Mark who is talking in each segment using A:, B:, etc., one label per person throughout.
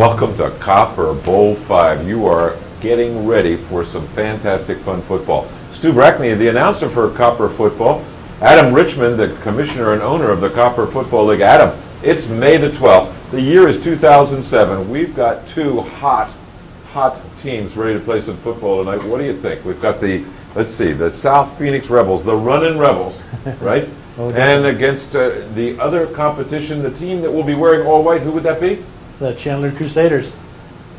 A: Welcome to Copperbowl V. You are getting ready for some fantastic fun football. Stu Brackney, the announcer for Copper Football. Adam Richmond, the commissioner and owner of the Copper Football League. Adam, it's May the 12th. The year is 2007. We've got two hot teams ready to play some football tonight. What do you think? We've got the South Phoenix Rebels, the running Rebels, right? And against the other competition, the team that will be wearing all white, who would that be?
B: The Chandler Crusaders.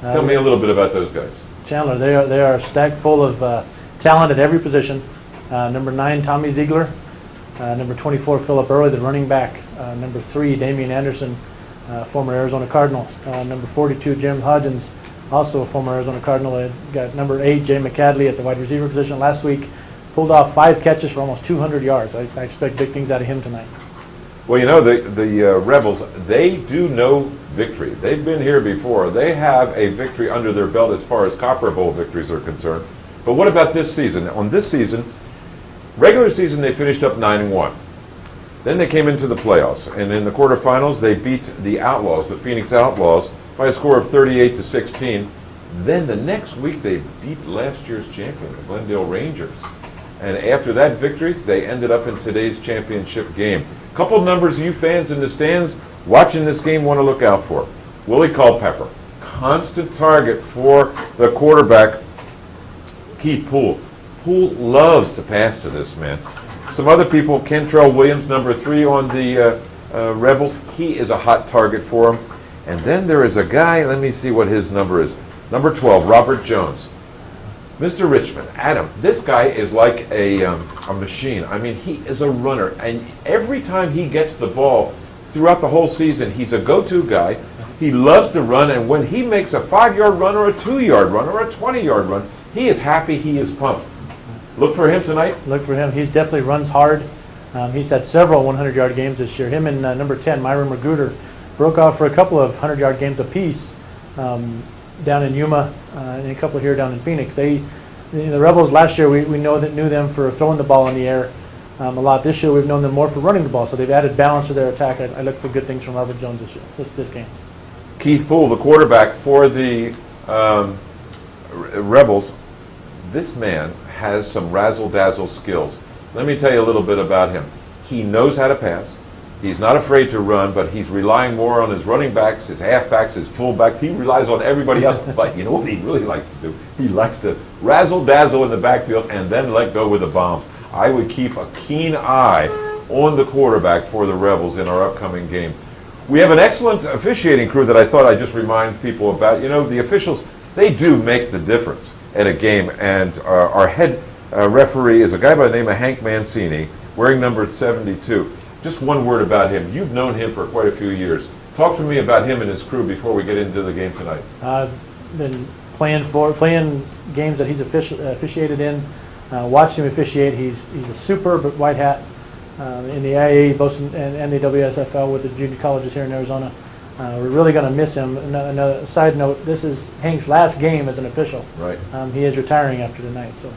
A: Tell me a little bit about those guys.
B: Chandler, they are stacked full of talent at every position. Number 9, Tommy Ziegler. Number 24, Philip Early, the running back. Number 3, Damian Anderson, former Arizona Cardinal. Number 42, Jim Hodgins, also a former Arizona Cardinal. Got number 8, Jay McCadley at the wide receiver position. Last week, pulled off 5 catches for almost 200 yards. I expect big things out of him tonight.
A: Well, you know, the Rebels, they do know victory. They've been here before. They have a victory under their belt as far as Copperbowl victories are concerned. But what about this season? On this season, regular season, they finished up 9-1. Then they came into the playoffs, and in the quarterfinals, they beat the Outlaws, the Phoenix Outlaws, by a score of 38-16. Then the next week, they beat last year's champion, the Glendale Rangers. And after that victory, they ended up in today's championship game. A couple of numbers you fans in the stands watching this game want to look out for. Willie Culpepper, constant target for the quarterback, Keith Poole. Poole loves to pass to this man. Some other people, Kentrell Williams, number 3 on the Rebels. He is a hot target for him. And then there is a guy, let me see what his number is. Number 12, Robert Jones. Mr. Richmond, Adam, this guy is like a machine. I mean, he is a runner. And every time he gets the ball throughout the whole season, he's a go-to guy. He loves to run, and when he makes a 5-yard run or a 2-yard run or a 20-yard run, he is happy, he is pumped. Look for him tonight. Look
B: for him. He definitely runs hard. He's had several 100-yard games this year. Him and number 10, Myron Magruder, broke off for a couple of 100-yard games apiece down in Yuma and a couple here down in Phoenix. The Rebels last year, we knew them for throwing the ball in the air a lot. This year, we've known them more for running the ball, so they've added balance to their attack. I look for good things from Robert Jones this year, this game.
A: Keith Poole, the quarterback for the Rebels, this man has some razzle-dazzle skills. Let me tell you a little bit about him. He knows how to pass. He's not afraid to run, but he's relying more on his running backs, his halfbacks, his fullbacks. He relies on everybody else. But you know what he really likes to do? He likes to razzle-dazzle in the backfield and then let go with the bombs. I would keep a keen eye on the quarterback for the Rebels in our upcoming game. We have an excellent officiating crew that I thought I'd just remind people about. You know, the officials, they do make the difference at a game. And our head referee is a guy by the name of Hank Mancini, wearing number 72. Just one word about him. You've known him for quite a few years. Talk to me about him and his crew before we get into the game tonight.
B: I've been playing games that he's officiated in. Watched him officiate. He's a superb white hat in the IA, both and the WSFL with the junior colleges here in Arizona. We're really going to miss him. Another side note: this is Hank's last game as an official.
A: Right.
B: He is retiring after tonight, so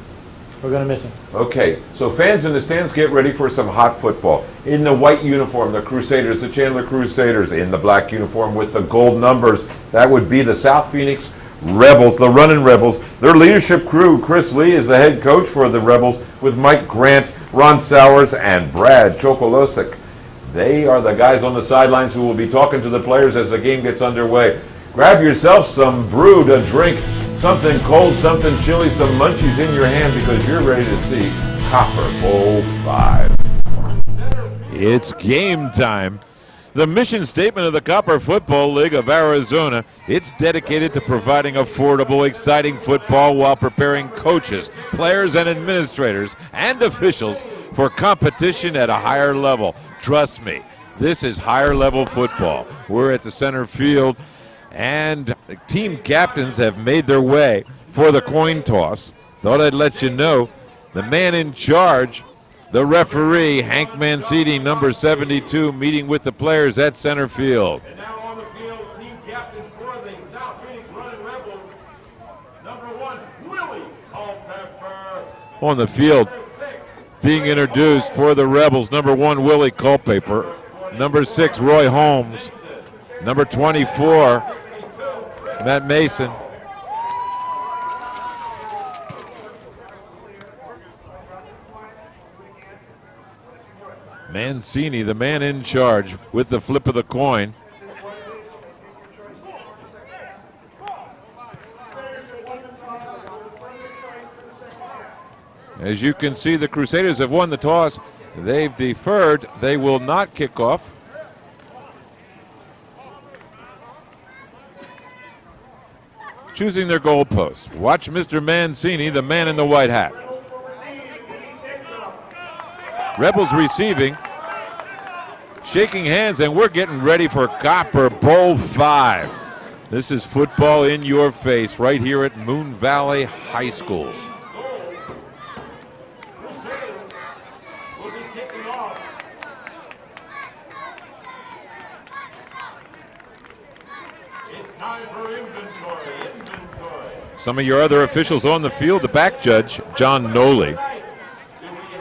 B: we're going to miss him.
A: Okay, so fans in the stands, get ready for some hot football. In the white uniform, the Crusaders, the Chandler Crusaders. In the black uniform with the gold numbers, that would be the South Phoenix Rebels, the running Rebels. Their leadership crew, Chris Lee is the head coach for the Rebels, with Mike Grant, Ron Sowers, and Brad Chokolosik. They are the guys on the sidelines who will be talking to the players as the game gets underway. Grab yourself some brew to drink, something cold, something chilly, some munchies in your hand, because you're ready to see Copperbowl V.
C: It's game time. The mission statement of the Copper Football League of Arizona, it's dedicated to providing affordable, exciting football while preparing coaches, players, and administrators and officials for competition at a higher level. Trust me, this is higher level football. We're at the center field, and team captains have made their way for the coin toss. Thought I'd let you know, the man in charge, the referee, Hank Mancini, number 72, meeting with the players at center field.
A: And now on the field, team captain for the South Phoenix Running Rebels, number 1, Willie Culpepper.
C: On the field, being introduced for the Rebels, number 1, Willie Culpepper, number 6, Roy Holmes, number 24, Matt Mason. Mancini, the man in charge, with the flip of the coin. As you can see, the Crusaders have won the toss. They've deferred. They will not kick off. Choosing their goalposts. Watch Mr. Mancini, the man in the white hat. Rebels receiving, shaking hands, and we're getting ready for Copperbowl V. This is football in your face right here at Moon Valley High School. Some of your other officials on the field: the back judge, John Noley;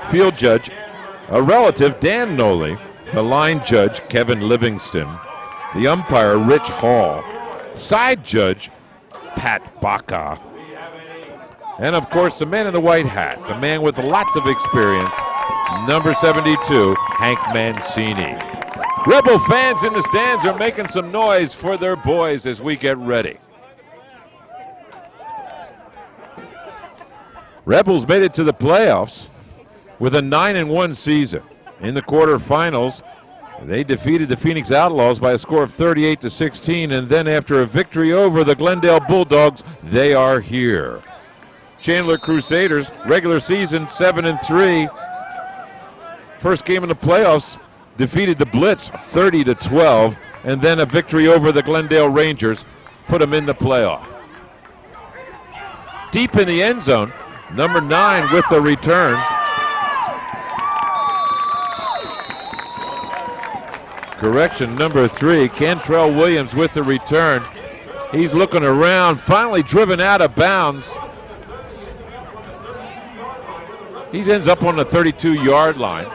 C: field judge, a relative, Dan Noley; the line judge, Kevin Livingston; the umpire, Rich Hall; side judge, Pat Baca; and of course the man in the white hat, the man with lots of experience, number 72, Hank Mancini. Rebel fans in the stands are making some noise for their boys as we get ready. Rebels made it to the playoffs with a 9-1 season. In the quarterfinals, they defeated the Phoenix Outlaws by a score of 38-16, and then after a victory over the Glendale Bulldogs, they are here. Chandler Crusaders, regular season 7-3. First game in the playoffs, defeated the Blitz 30-12, and then a victory over the Glendale Rangers put them in the playoff. Deep in the end zone, number 9 with the return. Correction, number 3, Cantrell Williams with the return. He's looking around, finally driven out of bounds. He ends up on the 32-yard line.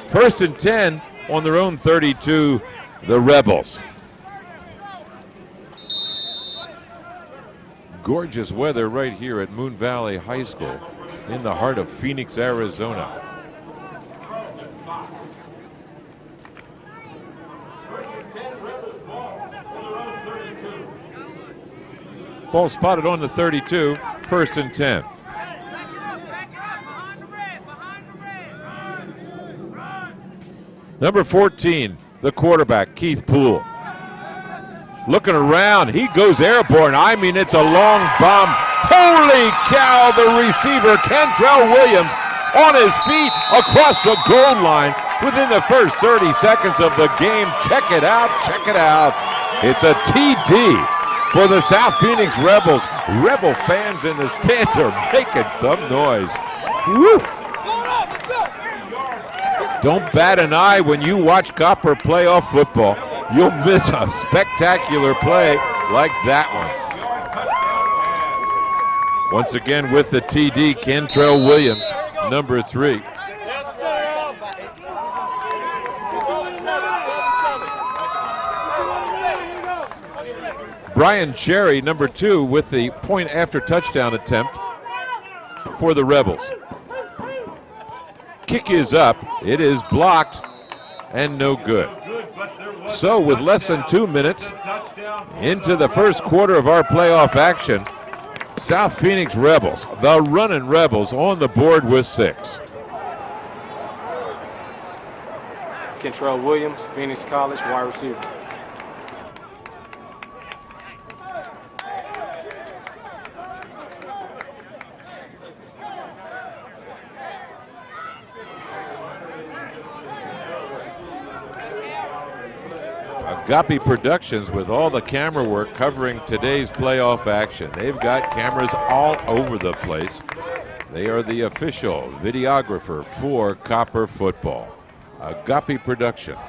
C: 1st and 10 on their own 32, the Rebels. Gorgeous weather right here at Moon Valley High School in the heart of Phoenix, Arizona. Ball spotted on the 32, 1st and 10. Number 14, the quarterback, Keith Poole. Looking around, he goes airborne. I mean, it's a long bomb. Holy cow, the receiver, Cantrell Williams, on his feet across the goal line within the first 30 seconds of the game. Check it out, check it out. It's a TD for the South Phoenix Rebels. Rebel fans in the stands are making some noise. Woo! Don't bat an eye when you watch Copper playoff football. You'll miss a spectacular play like that one. Once again with the TD, Cantrell Williams, number 3. Brian Cherry, number 2, with the point after touchdown attempt for the Rebels. Kick is up, it is blocked, and no good. So with less than 2 minutes into the first quarter of our playoff action, South Phoenix Rebels, the running Rebels, on the board with 6.
D: Cantrell Williams, Phoenix College, wide receiver.
C: Agape Productions with all the camera work covering today's playoff action. They've got cameras all over the place. They are the official videographer for Copper football. Agape Productions.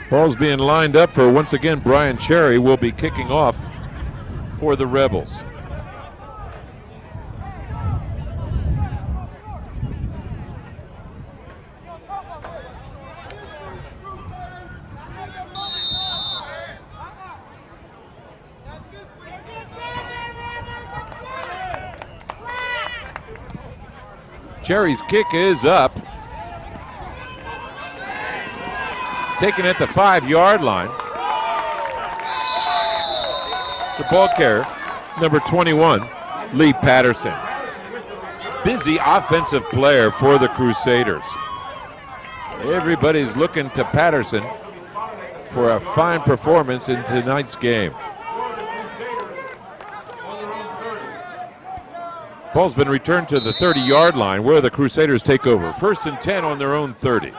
C: Ball's being lined up for, once again, Brian Cherry will be kicking off for the Rebels. Cherry's kick is up. Taken at the 5-yard line. The ball carrier, number 21, Lee Patterson. Busy offensive player for the Crusaders. Everybody's looking to Patterson for a fine performance in tonight's game. Ball's been returned to the 30-yard line where the Crusaders take over. 1st and 10 on their own 30.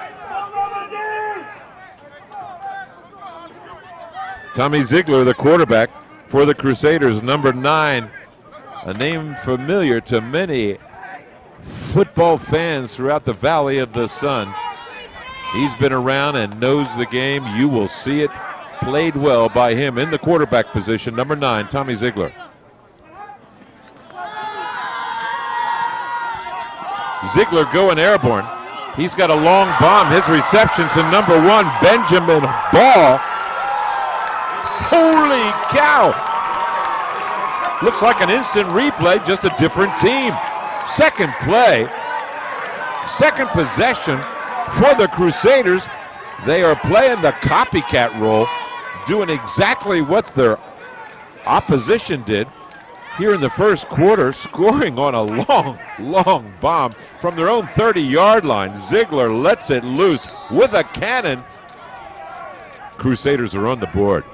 C: Tommy Ziegler, the quarterback for the Crusaders, number 9, a name familiar to many football fans throughout the Valley of the Sun. He's been around and knows the game. You will see it played well by him in the quarterback position, number 9, Tommy Ziegler. Ziegler going airborne. He's got a long bomb. His reception to number 1, Benjamin Ball. Holy cow! Looks like an instant replay, just a different team. Second play, second possession for the Crusaders. They are playing the copycat role, doing exactly what their opposition did here in the first quarter, scoring on a long bomb from their own 30-yard line. Ziegler lets it loose with a cannon. Crusaders are on the board.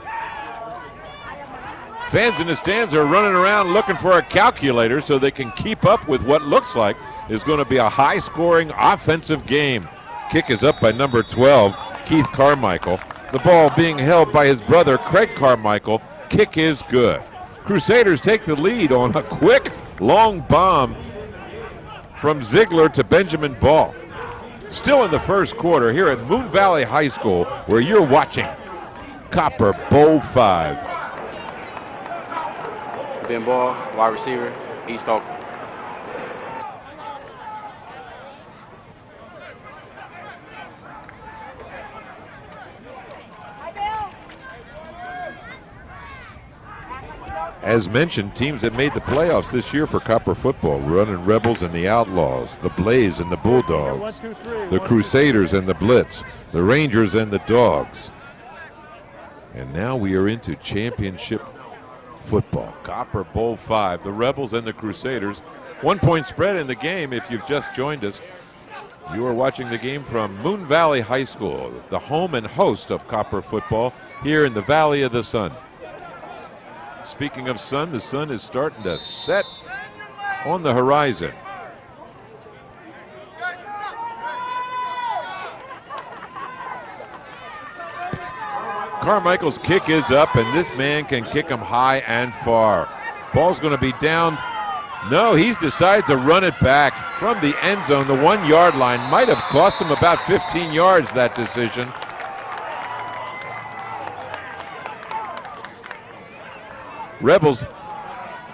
C: Fans in the stands are running around looking for a calculator so they can keep up with what looks like is going to be a high-scoring offensive game. Kick is up by number 12, Keith Carmichael. The ball being held by his brother, Craig Carmichael. Kick is good. Crusaders take the lead on a quick, long bomb from Ziegler to Benjamin Ball. Still in the first quarter here at Moon Valley High School, where you're watching Copperbowl V.
D: Ben Ball, wide receiver, East Oak.
C: As mentioned, teams that made the playoffs this year for Copper football, Running Rebels and the Outlaws, the Blaze and the Bulldogs, the Crusaders and the Blitz, the Rangers and the Dogs. And now we are into championship football. Copperbowl V, the Rebels and the Crusaders. 1-point spread in the game if you've just joined us. You are watching the game from Moon Valley High School, the home and host of Copper football here in the Valley of the Sun. Speaking of sun, the sun is starting to set on the horizon. Carmichael's kick is up, and this man can kick him high and far. Ball's going to be down. No, he's decided to run it back from the end zone. The 1-yard line might have cost him about 15 yards, that decision. Rebels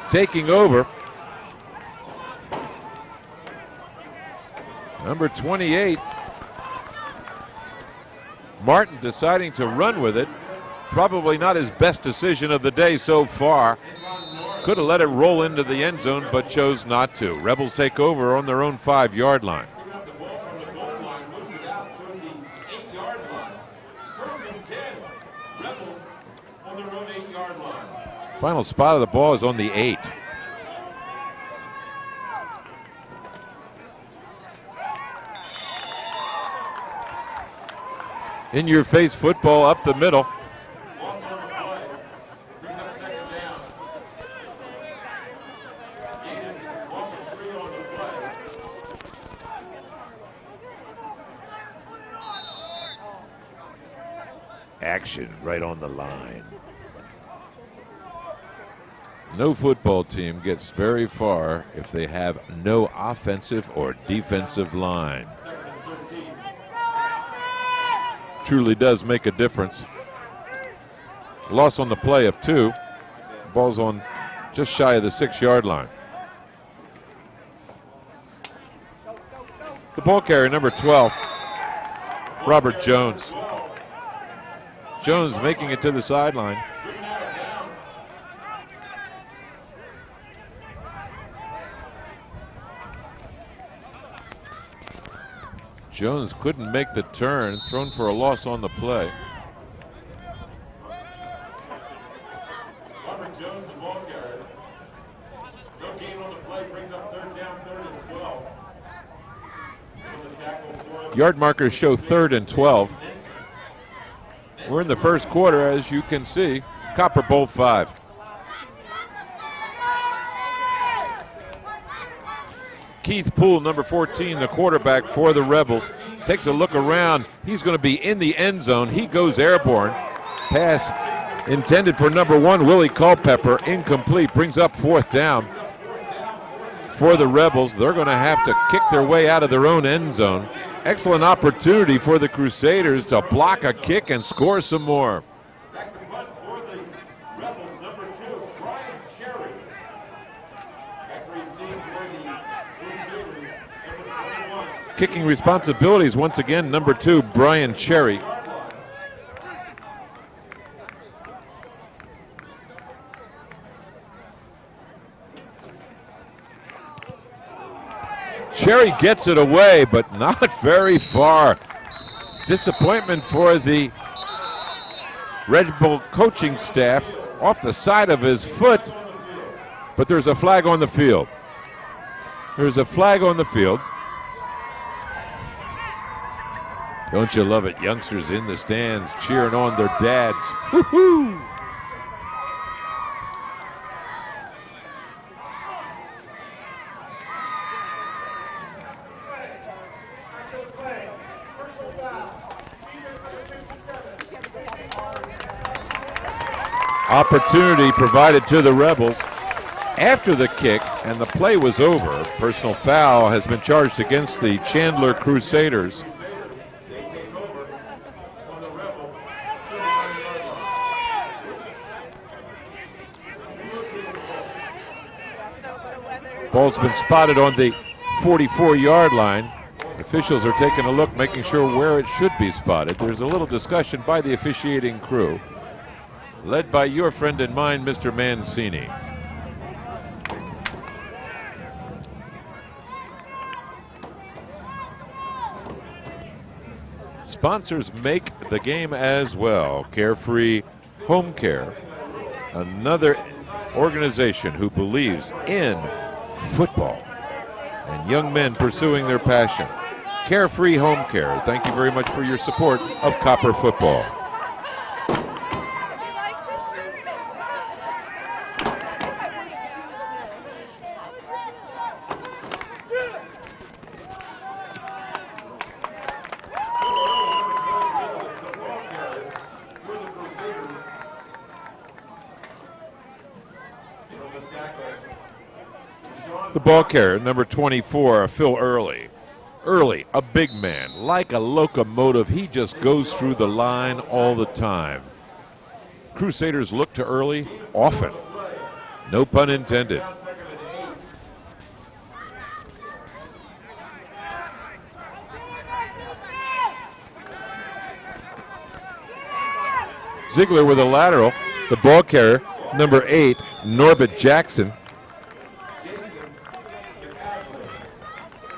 C: taking over. Number 28. Martin deciding to run with it. Probably not his best decision of the day so far. Could have let it roll into the end zone, but chose not to. Rebels take over on their own 5-yard line. Final spot of the ball is on the 8. In-your-face football up the middle. Action right on the line. No football team gets very far if they have no offensive or defensive line. truly does make a difference. Loss on the play of 2. Ball's on just shy of the 6-yard line. The ball carrier, number 12, Robert Jones. Jones making it to the sideline. Jones couldn't make the turn, thrown for a loss on the play.
A: Robert Jones, the ball carrier. No gain on the play, brings up 3rd down, 3rd and 12.
C: Yard markers show 3rd and 12. We're in the first quarter, as you can see. Copperbowl V. Keith Poole, number 14, the quarterback for the Rebels, takes a look around. He's going to be in the end zone. He goes airborne. Pass intended for number 1, Willie Culpepper, incomplete. Brings up 4th down for the Rebels. They're going to have to kick their way out of their own end zone. Excellent opportunity for the Crusaders to block a kick and score some more.
A: Back to punt for the Rebels, number 2, Brian Cherry. Back to receive for the Crusaders, number 21.
C: Kicking responsibilities once again, number 2, Brian Cherry. Cherry gets it away, but not very far. Disappointment for the Red Bull coaching staff, off the side of his foot, but there's a flag on the field. There's a flag on the field. Don't you love it? Youngsters in the stands cheering on their dads. Woo-hoo! Opportunity provided to the Rebels after the kick, and the play was over. Personal foul has been charged against the Chandler Crusaders. Ball's been spotted on the 44-yard line. Officials are taking a look, making sure where it should be spotted. There's a little discussion by the officiating crew, led by your friend and mine, Mr. Mancini. Sponsors make the game as well. Carefree Home Care, another organization who believes in football and young men pursuing their passion. Carefree Home Care, thank you very much for your support of Copper football. The ball carrier, number 24, Phil Early. Early, a big man, like a locomotive. He just goes through the line all the time. Crusaders look to Early often. No pun intended. Ziegler with a lateral. The ball carrier, number 8, Norbert Jackson.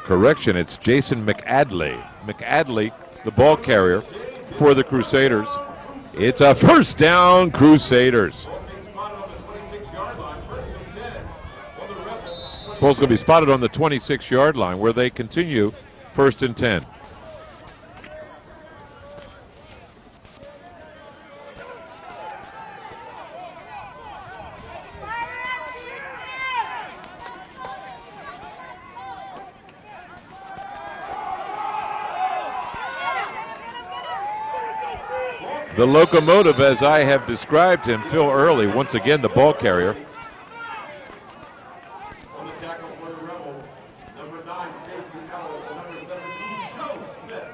C: Correction, it's Jason McAdley. McAdley, the ball carrier for the Crusaders. It's a first down, Crusaders. Ball's going to be spotted on the 26-yard line, where they continue 1st and 10. The locomotive, as I have described him, Phil Early, once again the ball carrier.
A: On the tackle for the Rebels, number 9, Stacy Ellis, number 17, Joe Smith.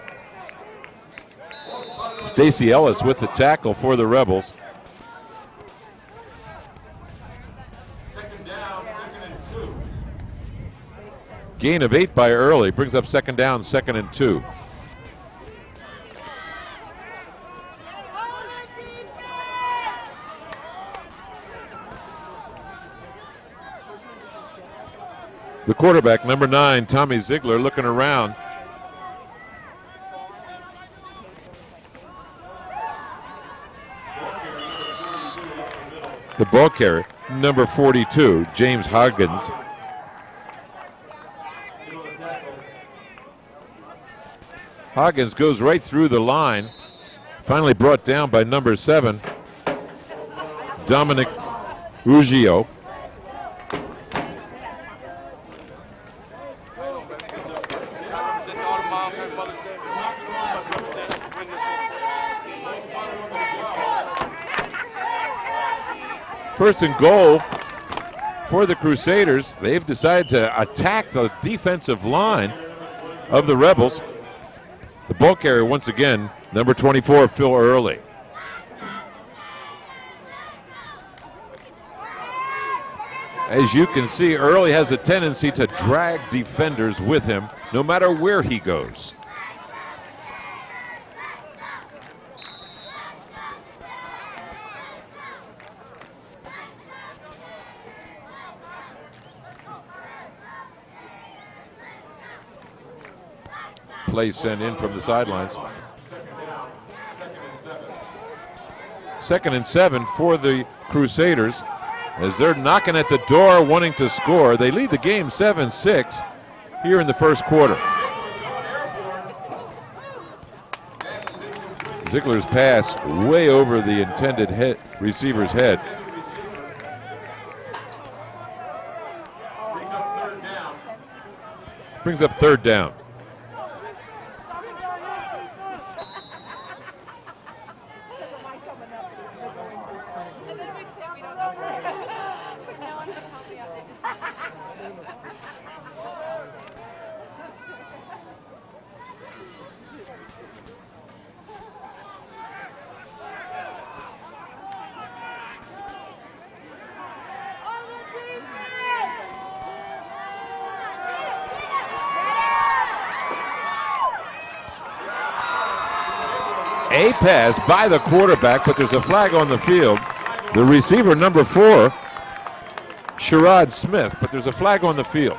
C: Stacy Ellis with the tackle for the Rebels. Gain of 8 by Early brings up second down, 2nd and 2. The quarterback, number 9, Tommy Ziegler, looking around. The ball carrier, number 42, James Hoggins. Hoggins goes right through the line, finally brought down by number 7, Dominic Ruggiero. First and goal for the Crusaders. They've decided to attack the defensive line of the Rebels. The ball carrier once again, number 24, Phil Early. As you can see, Early has a tendency to drag defenders with him no matter where he goes. Play sent in from the sidelines. 2nd and 7 for the Crusaders as they're knocking at the door wanting to score. They lead the game 7-6 here in the first quarter. Ziegler's pass way over the intended receiver's head. Brings up 3rd down. A pass by the quarterback, but there's a flag on the field. The receiver, number 4, Sherrod Smith, but there's a flag on the field.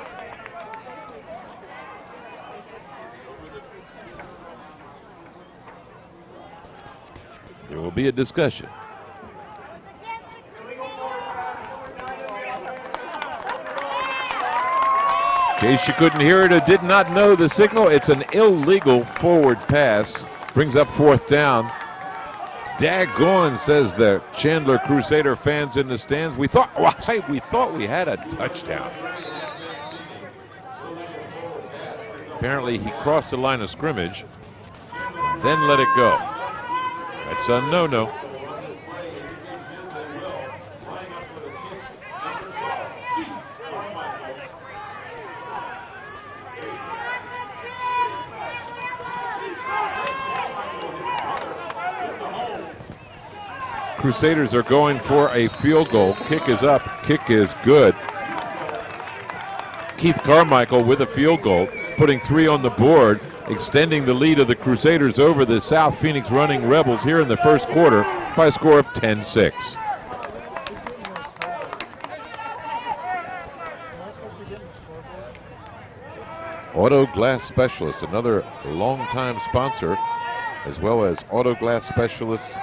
C: There will be a discussion. In case you couldn't hear it or did not know the signal, it's an illegal forward pass. Brings up 4th down. Daggone, says the Chandler Crusader fans in the stands. We thought we had a touchdown. Apparently he crossed the line of scrimmage, then let it go. That's a no-no. Crusaders are going for a field goal. Kick is up. Kick is good. Keith Carmichael with a field goal, putting 3 on the board, extending the lead of the Crusaders over the South Phoenix Running Rebels here in the first quarter by a score of 10-6. Auto Glass Specialists, another longtime sponsor, as well as Auto Glass Specialists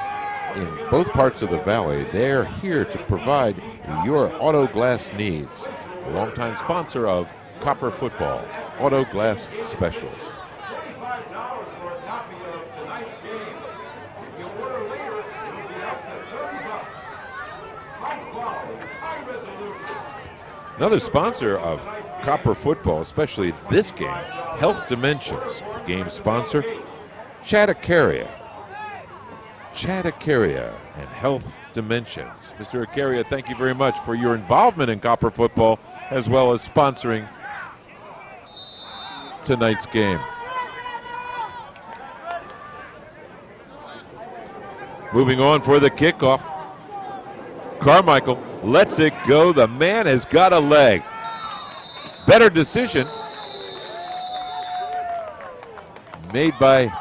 C: in both parts of the valley. They're here to provide your auto glass needs. A longtime sponsor of Copper Football, Auto Glass Specialists. Another sponsor of Copper Football, especially this game, Health Dimensions. Game sponsor, Chattacaria and Health Dimensions. Mr. Acaria, thank you very much for your involvement in Copper Football as well as sponsoring tonight's game. Moving on for the kickoff. Carmichael lets it go. The man has got a leg. Better decision made by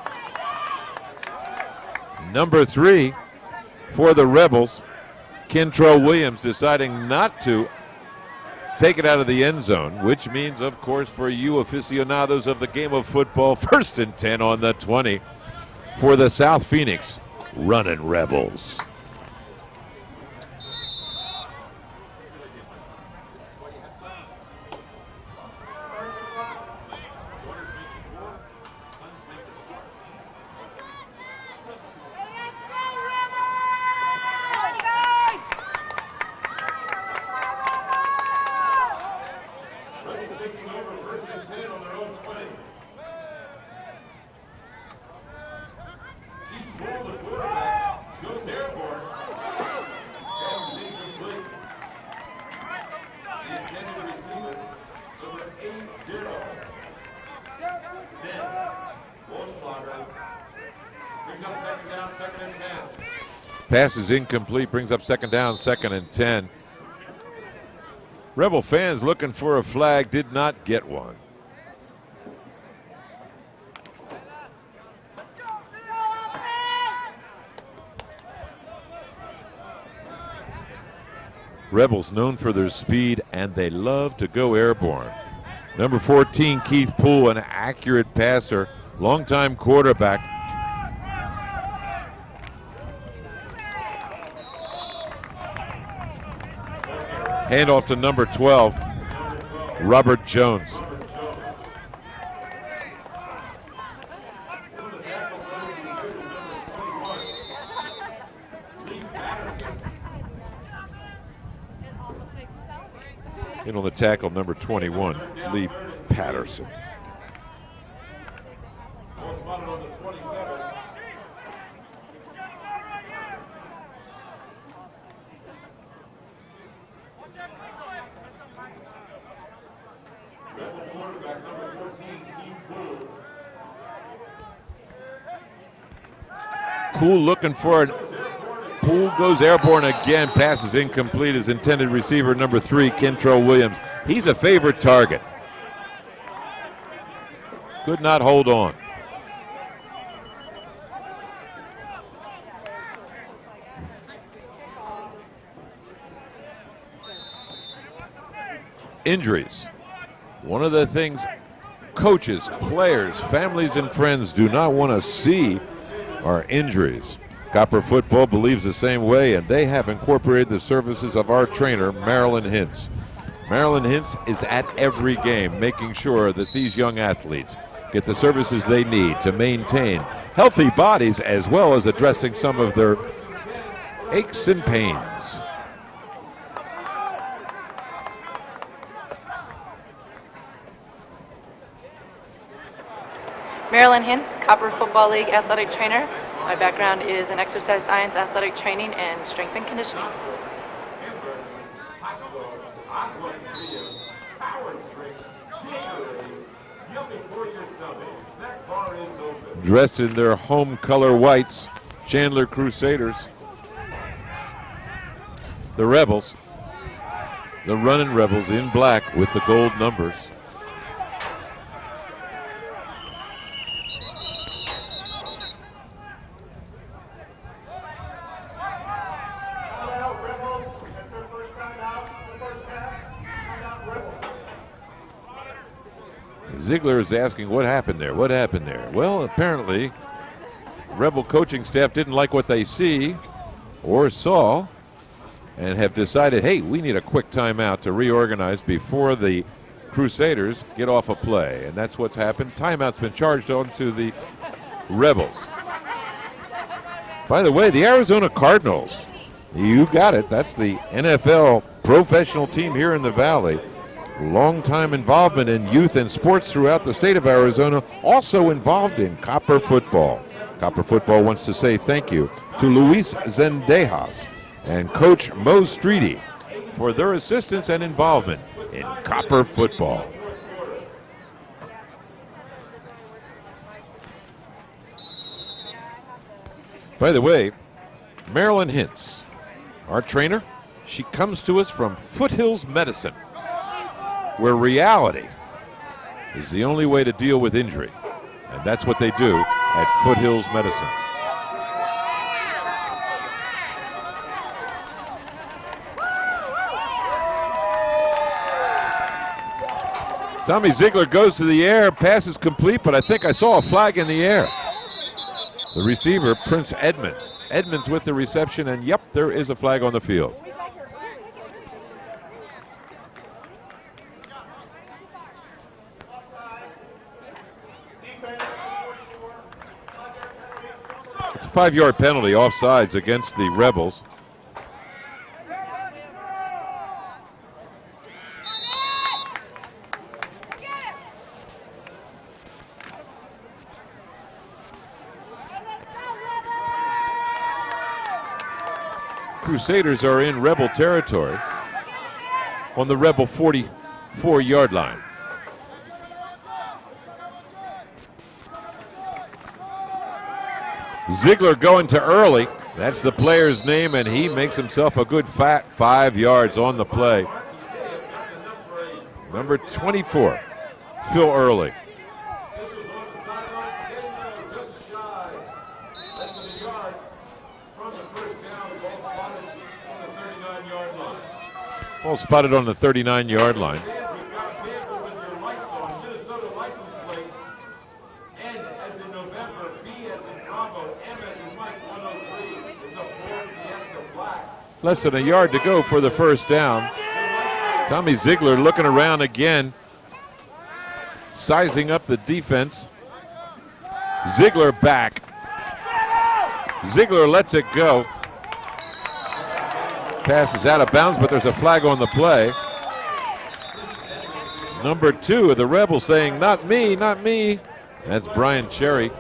C: number 3 for the Rebels. Kentrell Williams deciding not to take it out of the end zone, which means, of course, for you aficionados of the game of football, 1st and 10 on the 20 for the South Phoenix running Rebels. Pass is incomplete, brings up 2nd down, 2nd and 10. Rebel fans looking for a flag, did not get one. Rebels known for their speed, and they love to go airborne. Number 14, Keith Poole, an accurate passer, longtime quarterback. Handoff to number 12, Robert Jones. In on the tackle, number 21, Lee Patterson. Poole looking for it. Poole goes airborne again. Pass is incomplete. His intended receiver, number 3, Kentrell Williams. He's a favorite target. Could not hold on. Injuries. One of the things coaches, players, families, and friends do not want to see are injuries. Copper Football believes the same way, and they have incorporated the services of our trainer, Marilyn Hintz. Marilyn Hintz is at every game, making sure that these young athletes get the services they need to maintain healthy bodies, as well as addressing some of their aches and pains.
E: Marilyn Hintz, Copper Football League athletic trainer. My background is in exercise science, athletic training, and strength and conditioning.
C: Dressed in their home color whites, Chandler Crusaders. The Rebels, the running Rebels in black with the gold numbers. Ziegler is asking what happened there. What happened there? Well, apparently, Rebel coaching staff didn't like what they see or saw and have decided, hey, we need a quick timeout to reorganize before the Crusaders get off a play. And that's what's happened. Timeout's been charged on to the Rebels. By the way, the Arizona Cardinals, you got it. That's the NFL professional team here in the Valley. Long-time involvement in youth and sports throughout the state of Arizona, also involved in Copper Football. Copper Football wants to say thank you to Luis Zendejas and Coach Mo Streety for their assistance and involvement in Copper Football. By the way, Marilyn Hintz, our trainer. She comes to us from Foothills Medicine, where reality is the only way to deal with injury. And that's what they do at Foothills Medicine. Tommy Ziegler goes to the air, pass is complete, but I think I saw a flag in the air. The receiver, Prince Edmonds. Edmonds with the reception, and yep, there is a flag on the field. It's a 5-yard penalty, offsides against the Rebels. Crusaders are in Rebel territory on the Rebel 44-yard line. Ziegler going to Early. That's the player's name, and he makes himself a good fat 5 yards on the play. Number 24, Phil Early. Ball spotted on the 39-yard line. Less than a yard to go for the first down. Tommy Ziegler looking around again, sizing up the defense. Ziegler back. Ziegler lets it go. Pass is out of bounds, but there's a flag on the play. Number 2 of the Rebels saying, "Not me, not me." That's Brian Cherry.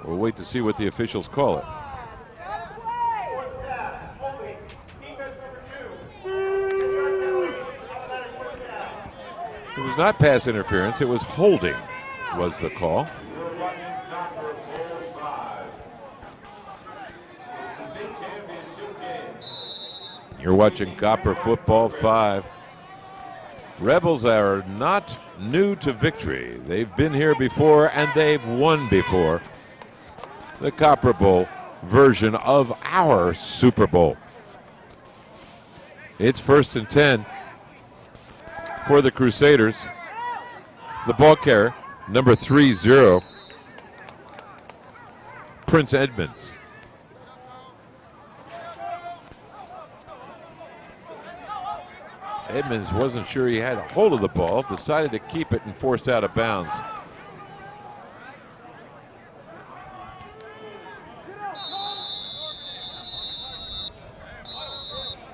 C: We'll wait to see what the officials call it. It was not pass interference, it was holding was the call. You're watching Copper Football 5. Rebels are not new to victory. They've been here before and they've won before. The Copperbowl version of our Super Bowl. It's 1st and 10 for the Crusaders. The ball carrier, number 30, Prince Edmonds. Edmonds wasn't sure he had a hold of the ball, decided to keep it and forced out of bounds.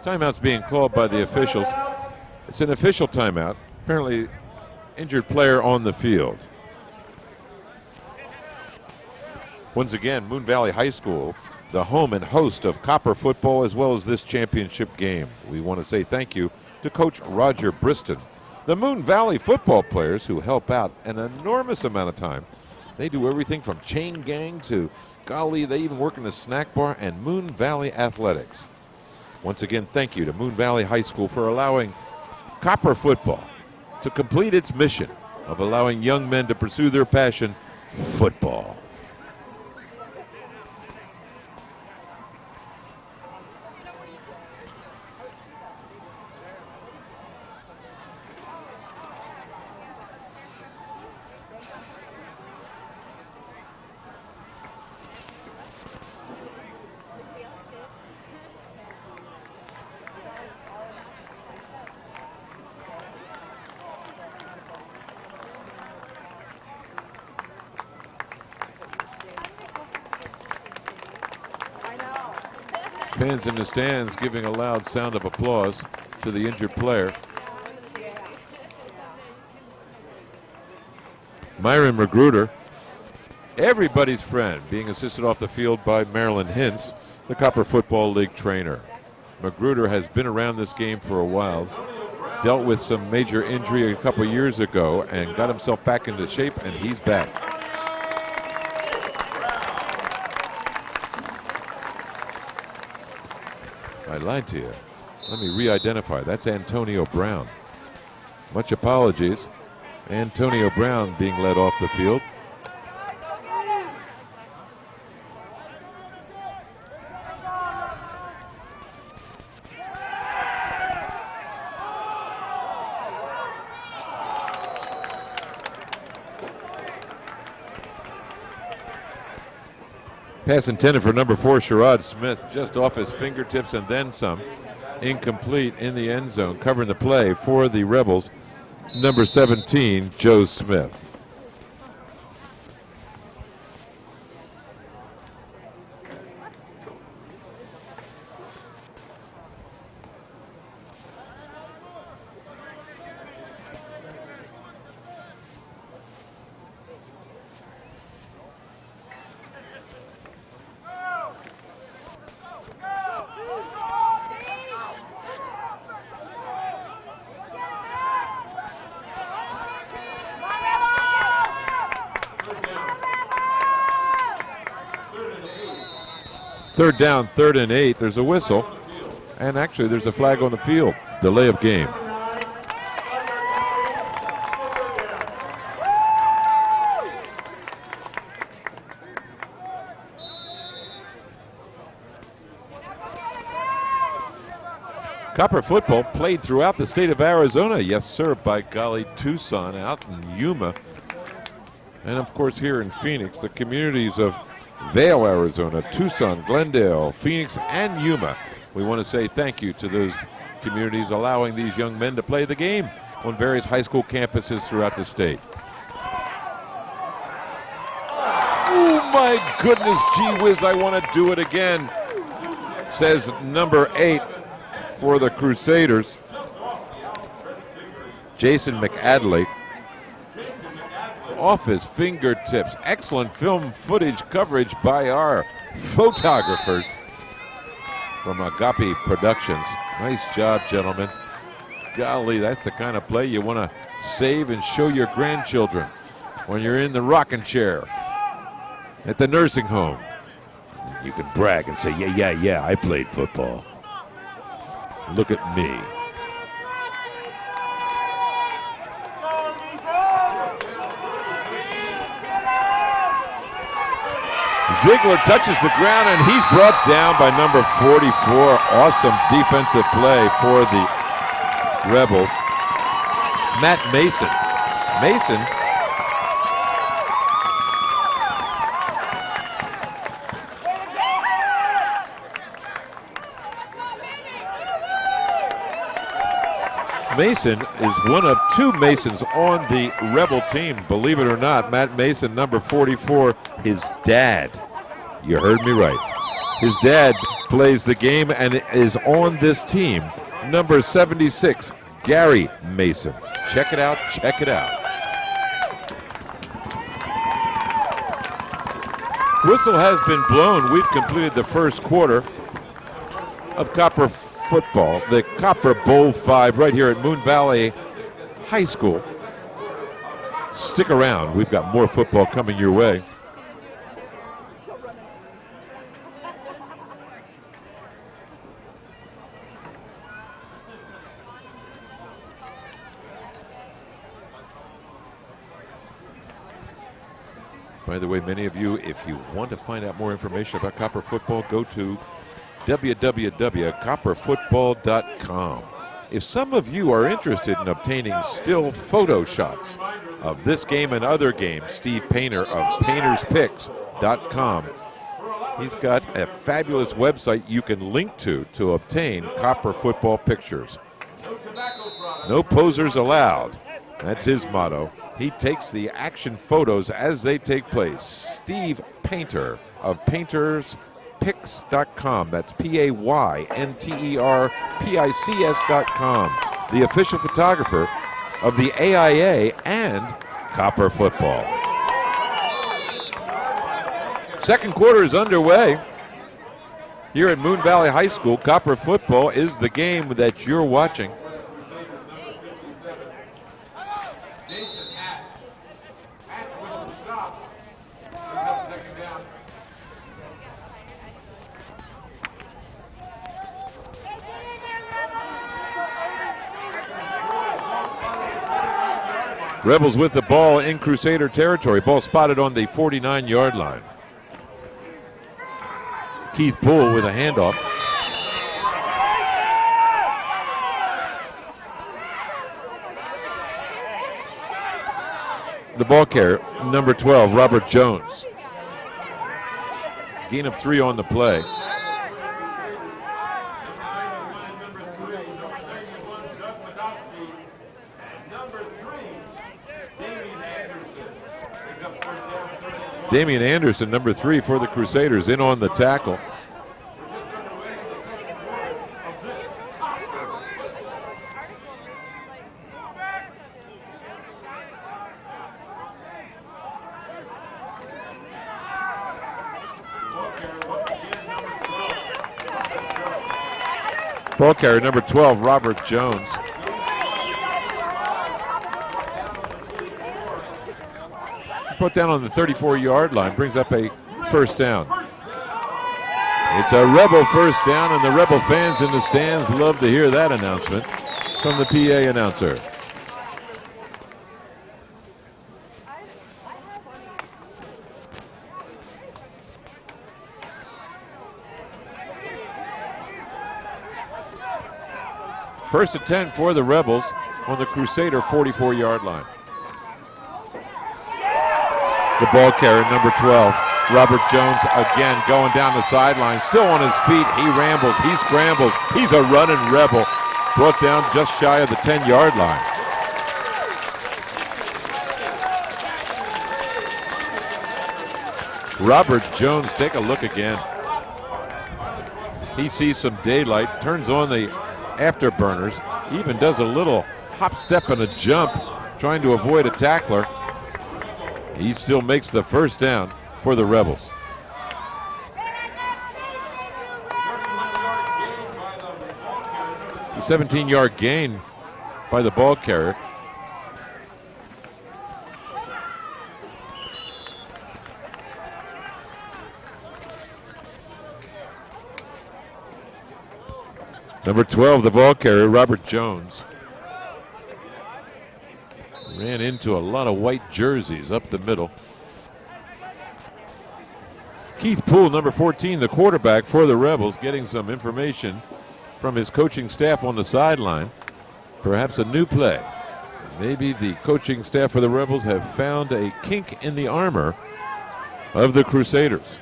C: Timeout's being called by the officials. It's an official timeout. Apparently, injured player on the field. Once again, Moon Valley High School, the home and host of Copper football as well as this championship game. We want to say thank you to Coach Roger Briston. The Moon Valley football players who help out an enormous amount of time. They do everything from chain gang to, golly, they even work in the snack bar and Moon Valley Athletics. Once again, thank you to Moon Valley High School for allowing Copper football to complete its mission of allowing young men to pursue their passion, football. Fans in the stands giving a loud sound of applause to the injured player. Myron Magruder, everybody's friend, being assisted off the field by Marilyn Hintz, the Copper Football League trainer. Magruder has been around this game for a while, dealt with some major injury a couple years ago and got himself back into shape, and he's back. I lied to you. Let me re-identify. That's Antonio Brown. Much apologies. Antonio Brown being led off the field. Pass intended for number 4, Sherrod Smith, just off his fingertips and then some. Incomplete in the end zone. Covering the play for the Rebels, number 17, Joe Smith. Third down, 3rd and 8. There's a whistle. And actually, there's a flag on the field. Delay of game. Copper football played throughout the state of Arizona. Yes, sir, by golly, Tucson, out in Yuma. And, of course, here in Phoenix, the communities of Vail, Arizona, Tucson, Glendale, Phoenix, and Yuma. We want to say thank you to those communities allowing these young men to play the game on various high school campuses throughout the state. Oh my goodness, gee whiz, I want to do it again, says number 8 for the Crusaders, Jason McAdley. Off his fingertips. Excellent film footage coverage by our photographers from Agape Productions. Nice job, gentlemen. Golly, that's the kind of play you want to save and show your grandchildren when you're in the rocking chair at the nursing home. You can brag and say, yeah, I played football. Look at me. Ziegler touches the ground, and he's brought down by number 44. Awesome defensive play for the Rebels. Matt Mason. Mason is one of 2 Masons on the Rebel team, believe it or not. Matt Mason, number 44, his dad. You heard me right. His dad plays the game and is on this team. Number 76, Gary Mason. Check it out, check it out. Whistle has been blown. We've completed the first quarter of Copper football, the Copperbowl V, right here at Moon Valley High School. Stick around. We've got more football coming your way. By the way, many of you, if you want to find out more information about Copper football, go to www.copperfootball.com. If some of you are interested in obtaining still photo shots of this game and other games, Steve Painter of painterspics.com. He's got a fabulous website you can link to obtain Copper football pictures. No posers allowed. That's his motto. He takes the action photos as they take place. Steve Painter of painterspics.com. That's PAYNTERPICS.com. The official photographer of the AIA and Copper football. Second quarter is underway here at Moon Valley High School. Copper football is the game that you're watching. Rebels with the ball in Crusader territory. Ball spotted on the 49-yard line. Keith Poole with a handoff. The ball carrier, number 12, Robert Jones. Gain of 3 on the play. Damian Anderson, number 3 for the Crusaders, in on the tackle. Ball carrier, number 12, Robert Jones. Put down on the 34-yard line, brings up a first down. It's a Rebel first down, and the Rebel fans in the stands love to hear that announcement from the PA announcer. First and 10 for the Rebels on the Crusader 44-yard line. The ball carrier, number 12, Robert Jones, again going down the sideline, still on his feet. He rambles, he scrambles, he's a running Rebel. Brought down just shy of the 10-yard line. Robert Jones, take a look again. He sees some daylight, turns on the afterburners, even does a little hop, step, and a jump, trying to avoid a tackler. He still makes the first down for the Rebels. The 17-yard gain by the ball carrier. Number 12, the ball carrier, Robert Jones. Ran into a lot of white jerseys up the middle. Keith Poole, number 14, the quarterback for the Rebels, getting some information from his coaching staff on the sideline. Perhaps a new play. Maybe the coaching staff for the Rebels have found a kink in the armor of the Crusaders.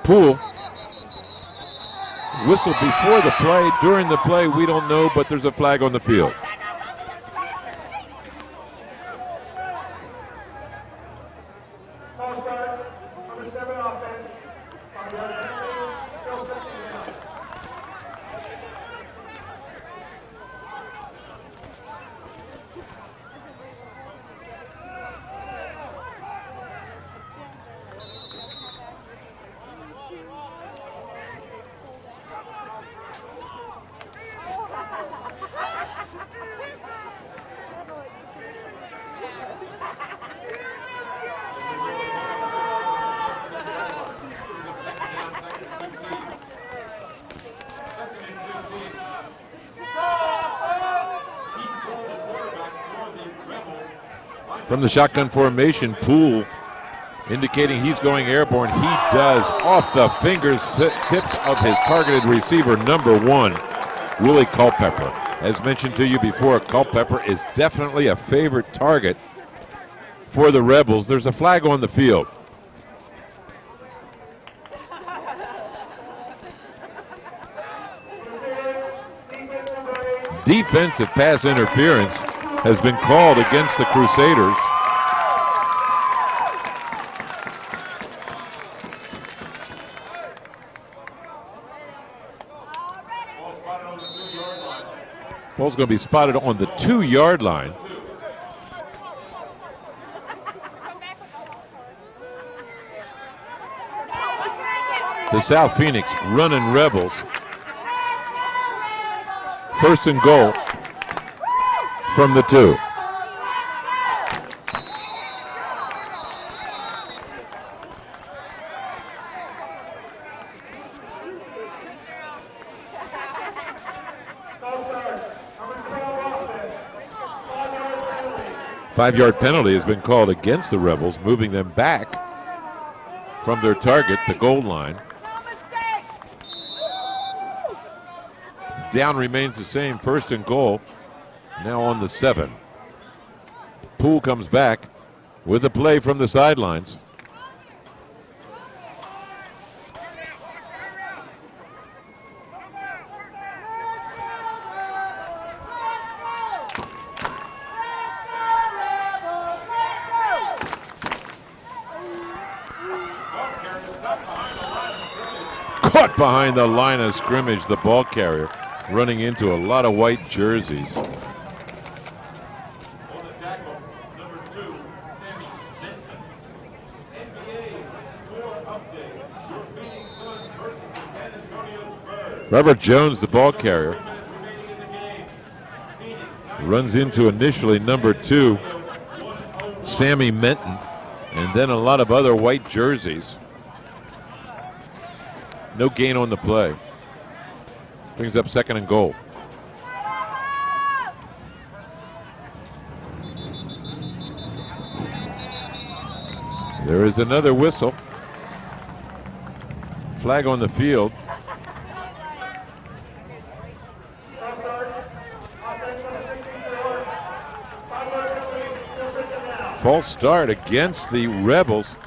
C: Poole whistled before the play. During the play, we don't know, but there's a flag on the field. From the shotgun formation, Poole indicating he's going airborne. He does, off the fingertips of his targeted receiver, number 1, Willie Culpepper. As mentioned to you before, Culpepper is definitely a favorite target for the Rebels. There's a flag on the field. Defensive pass interference has been called against the Crusaders. Ball's going to be spotted on the 2-yard line. The South Phoenix running Rebels. First and goal from the 2. 5-yard penalty has been called against the Rebels, moving them back from their target, the goal line. Down remains the same, 1st and goal, now on the 7. Poole comes back with a play from the sidelines. Caught behind the line of scrimmage, the ball carrier running into a lot of white jerseys. Robert Jones, the ball carrier, runs into initially number 2, Sammy Menton, and then a lot of other white jerseys. No gain on the play. Brings up 2nd and goal. There is another whistle. Flag on the field. False start against the Rebels.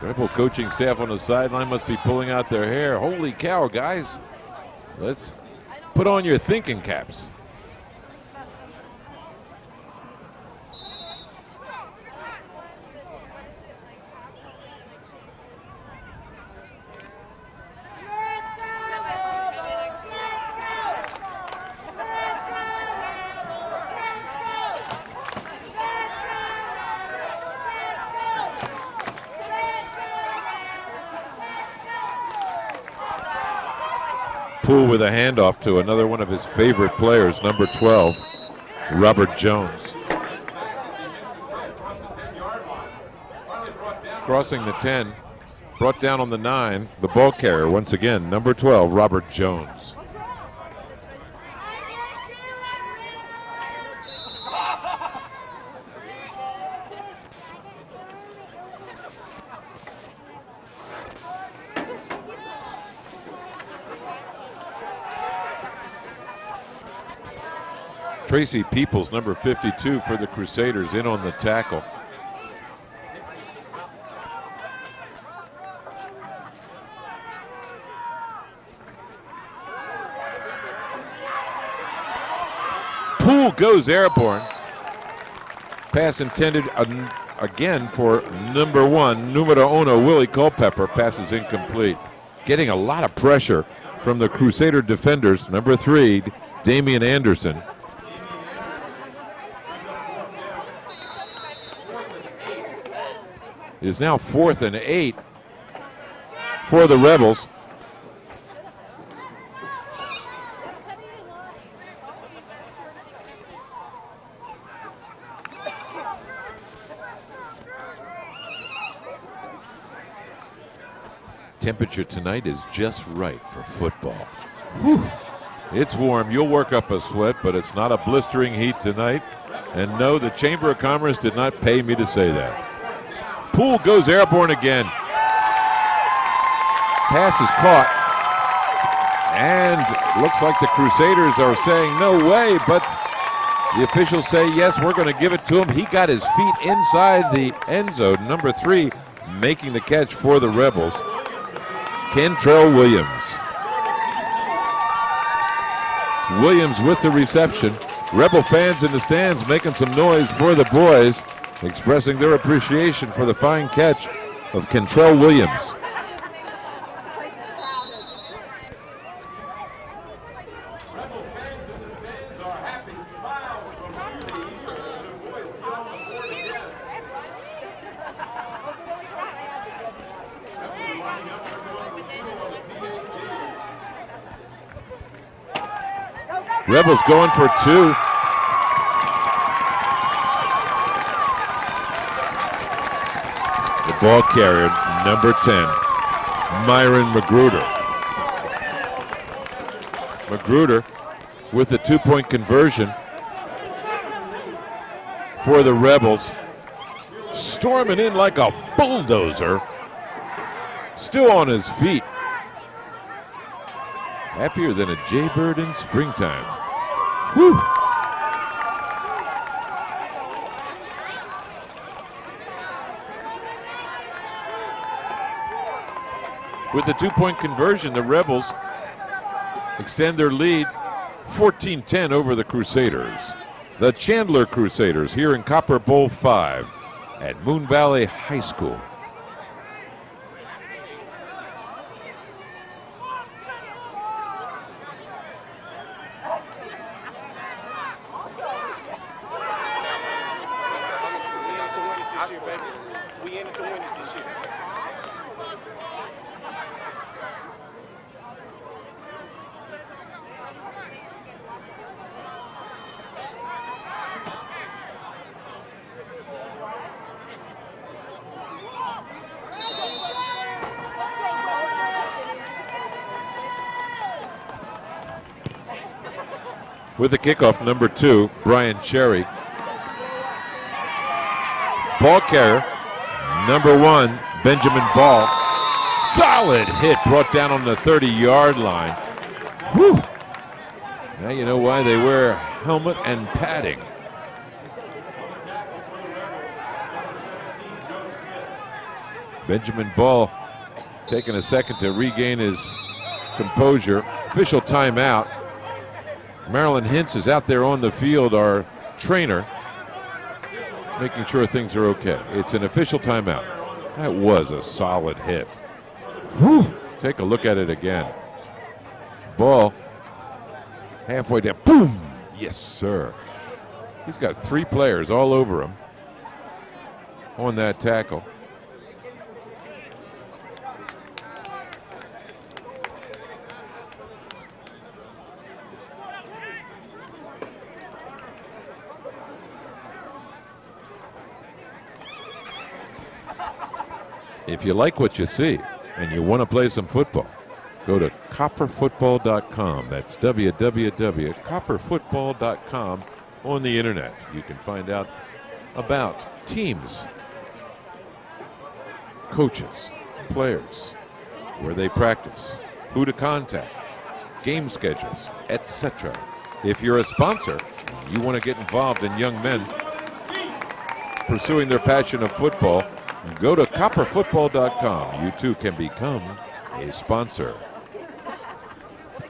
C: Rebel coaching staff on the sideline must be pulling out their hair. Holy cow, guys. Let's put on your thinking caps. Poole with a handoff to another one of his favorite players, number 12, Robert Jones. Crossing the 10, brought down on the 9, the ball carrier once again, number 12, Robert Jones. Tracy Peoples, number 52 for the Crusaders, in on the tackle. Poole goes airborne. Pass intended again for number 1, numero uno, Willie Culpepper. Pass is incomplete. Getting a lot of pressure from the Crusader defenders. Number 3, Damian Anderson. It is now 4th and 8 for the Rebels. Temperature tonight is just right for football. Whew. It's warm. You'll work up a sweat, but it's not a blistering heat tonight. And no, the Chamber of Commerce did not pay me to say that. Poole goes airborne again. Pass is caught. And looks like the Crusaders are saying no way, but the officials say yes, we're going to give it to him. He got his feet inside the end zone. Number 3 making the catch for the Rebels, Kentrell Williams. Williams with the reception. Rebel fans in the stands making some noise for the boys, expressing their appreciation for the fine catch of Kentrell Williams. Rebels going for 2. Ball carrier, number 10, Myron Magruder. Magruder with the 2-point conversion for the Rebels. Storming in like a bulldozer. Still on his feet. Happier than a jaybird in springtime. Woo! With the two-point conversion, the Rebels extend their lead 14-10 over the Crusaders. The Chandler Crusaders here in Copperbowl V at Moon Valley High School.
D: We in it to win it this year.
C: With the kickoff, number 2, Brian Cherry. Ball carrier, number 1, Benjamin Ball. Solid hit brought down on the 30-yard line. Whew. Now you know why they wear helmet and padding. Benjamin Ball taking a second to regain his composure. Official timeout. Marilyn Hintz is out there on the field, our trainer, making sure things are okay. It's an official timeout. That was a solid hit. Whew. Take a look at it again. Ball halfway down. Boom! Yes, sir. He's got 3 players all over him on that tackle. If you like what you see and you want to play some football, go to copperfootball.com. That's www.copperfootball.com on the internet. You can find out about teams, coaches, players, where they practice, who to contact, game schedules, etc. If you're a sponsor, you want to get involved in young men pursuing their passion of football, go to copperfootball.com. You too can become a sponsor.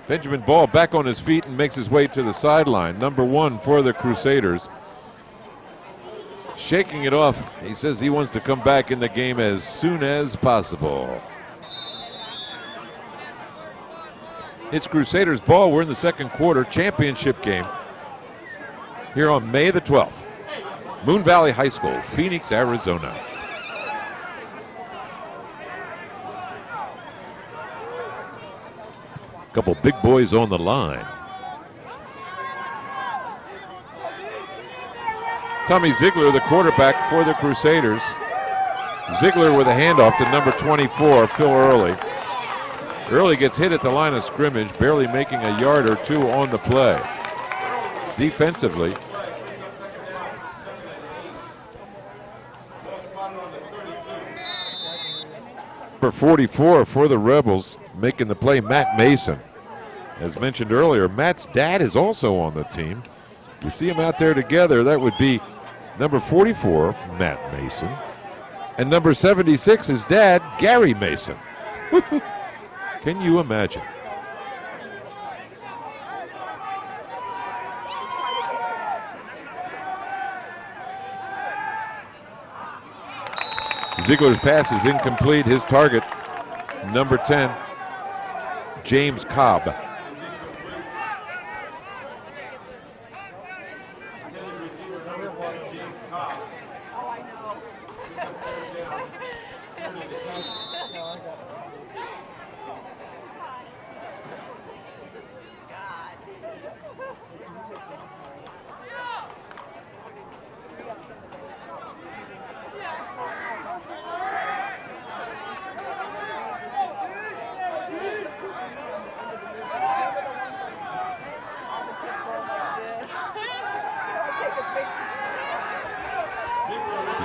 C: Benjamin Ball back on his feet and makes his way to the sideline. Number 1 for the Crusaders. Shaking it off. He says he wants to come back in the game as soon as possible. It's Crusaders ball. We're in the second quarter, championship game here on May the 12th. Moon Valley High School, Phoenix, Arizona. Couple big boys on the line. Tommy Ziegler, the quarterback for the Crusaders. Ziegler with a handoff to number 24, Phil Early. Early gets hit at the line of scrimmage, barely making a yard or 2 on the play. Defensively, number 44 for the Rebels, making the play, Matt Mason. As mentioned earlier, Matt's dad is also on the team. You see them out there together. That would be number 44, Matt Mason, and number 76, his dad, Gary Mason. Can you imagine? Ziegler's pass is incomplete. His target, number 10, James Cobb.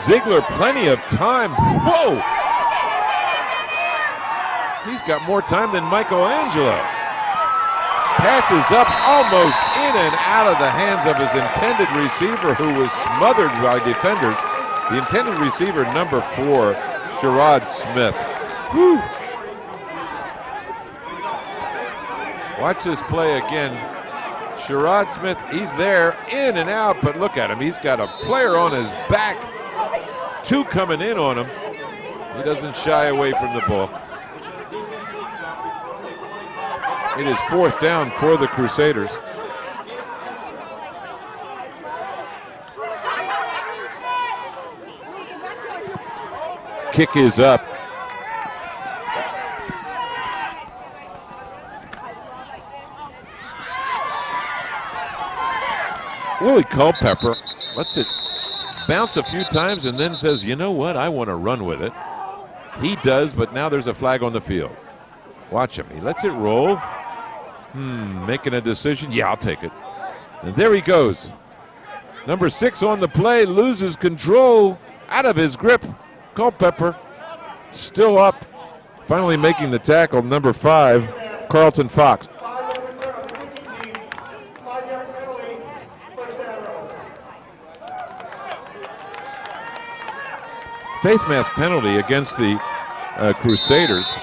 C: Ziegler plenty of time. Whoa! He's got more time than Michelangelo. Passes up almost in and out of the hands of his intended receiver, who was smothered by defenders. The intended receiver, number 4, Sherrod Smith. Whew. Watch this play again. Sherrod Smith, he's there, in and out, but look at him. He's got a player on his back. 2 coming in on him. He doesn't shy away from the ball. It is 4th down for the Crusaders. Kick is up. Willie Culpepper lets it bounce a few times and then says, you know what, I want to run with it. He does, but now there's a flag on the field. Watch him. He lets it roll. Making a decision. Yeah, I'll take it. And there he goes. Number 6 on the play, loses control, out of his grip. Culpepper still up. Finally making the tackle, number 5, Carlton Fox. Face mask penalty against the Crusaders.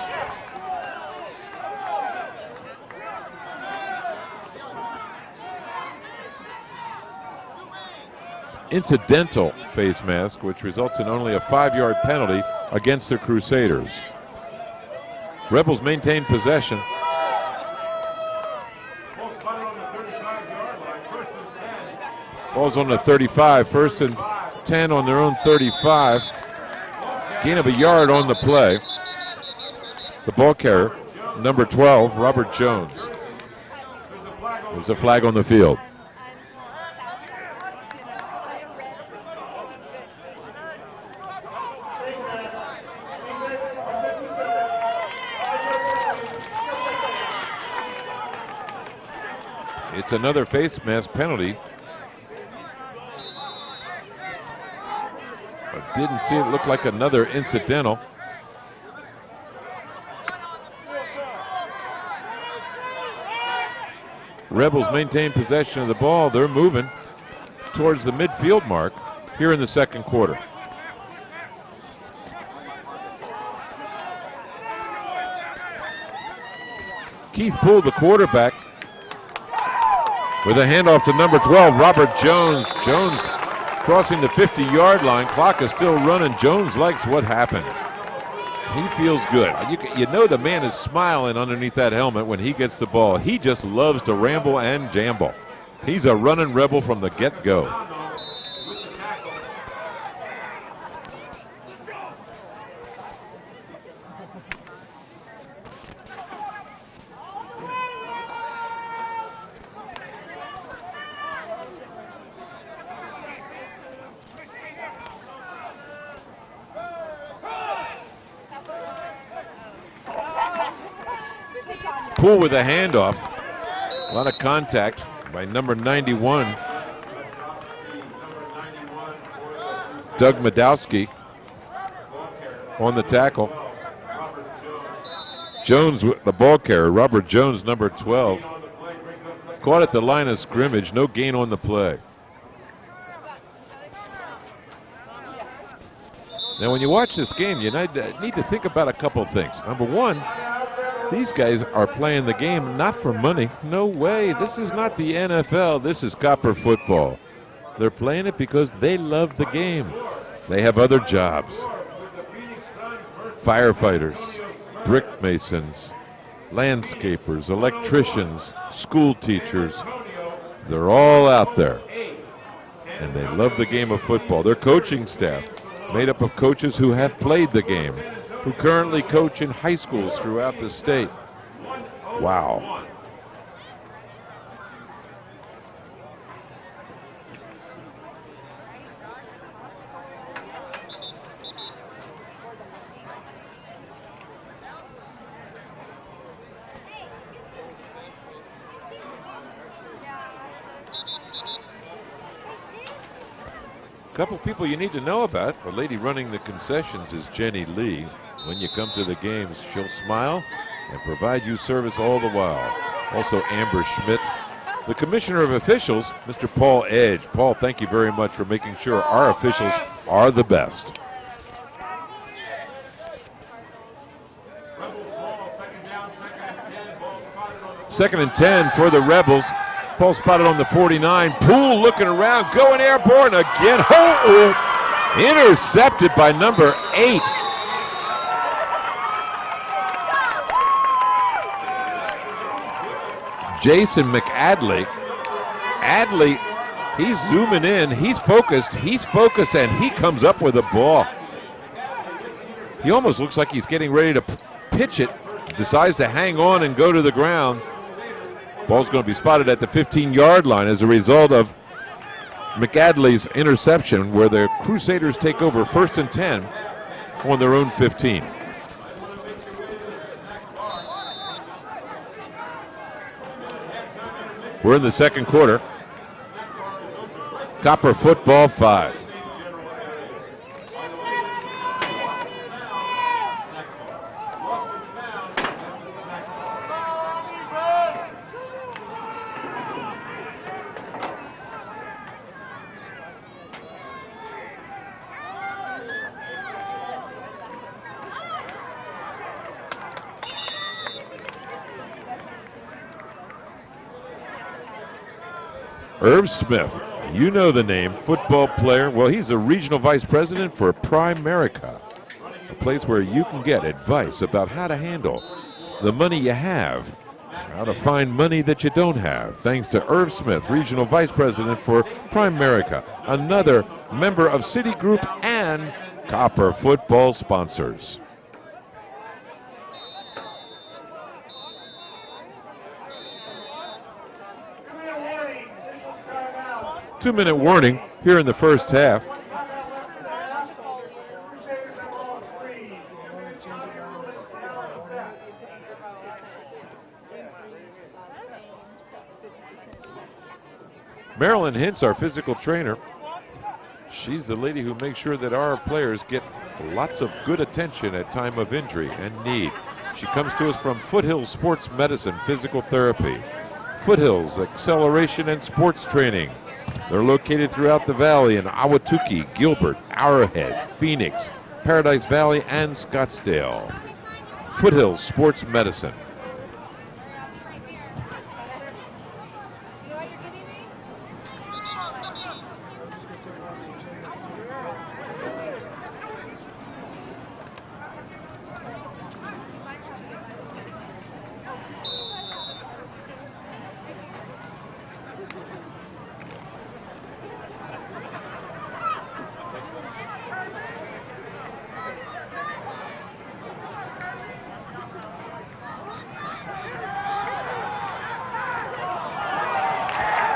C: Incidental face mask, which results in only a 5-yard penalty against the Crusaders. Rebels maintain possession. Ball's on the 35, 1st and 10 on their own 35. Gain of a yard on the play. The ball carrier, number 12, Robert Jones. There's a flag on the field. It's another face mask penalty. I didn't see it look like another incidental. Rebels maintain possession of the ball. They're moving towards the midfield mark here in the 2nd quarter. Keith Poole, the quarterback, with a handoff to number 12, Robert Jones. Jones crossing the 50-yard line. Clock is still running. Jones likes what happened. He feels good. You know the man is smiling underneath that helmet when he gets the ball. He just loves to ramble and jamble. He's a running Rebel from the get-go. Poole with a handoff. A lot of contact by number 91. Doug Madowski on the tackle. Jones, the ball carrier, Robert Jones, number 12. Caught at the line of scrimmage, no gain on the play. Now when you watch this game, you need to think about a couple of things. Number one, these guys are playing the game not for money. No way. This is not the NFL. This is Copper football. They're playing it because they love the game. They have other jobs. Firefighters, brick masons, landscapers, electricians, school teachers. They're all out there. And they love the game of football. Their coaching staff, made up of coaches who have played the game, who currently coach in high schools throughout the state. Wow. couple people you need to know about. The lady running the concessions is Jenny Lee. When you come to the games, she'll smile and provide you service all the while. Also Amber Schmidt. The Commissioner of Officials, Mr. Paul Edge. Paul, thank you very much for making sure our officials are the best. Second and 10 for the Rebels. Ball spotted on the 49. Poole looking around, going airborne again. Oh, intercepted by number 8. Jason McAdley. Adley, he's zooming in. He's focused, and he comes up with a ball. He almost looks like he's getting ready to pitch it. Decides to hang on and go to the ground. Ball's going to be spotted at the 15-yard line as a result of McAdley's interception, where the Crusaders take over 1st and 10 on their own 15. We're in the second quarter. Copper football 5. Irv Smith, you know the name, football player. Well, he's a regional vice president for Primerica, a place where you can get advice about how to handle the money you have, how to find money that you don't have. Thanks to Irv Smith, regional vice president for Primerica, another member of Citigroup and Copper football sponsors. Two-minute warning here in the first half. Marilyn Hintz, our physical trainer, she's the lady who makes sure that our players get lots of good attention at time of injury and need. She comes to us from Foothills Sports Medicine Physical Therapy. Foothills Acceleration and Sports Training. They're located throughout the valley in Ahwatukee, Gilbert, Arrowhead, Phoenix, Paradise Valley, and Scottsdale. Foothills Sports Medicine.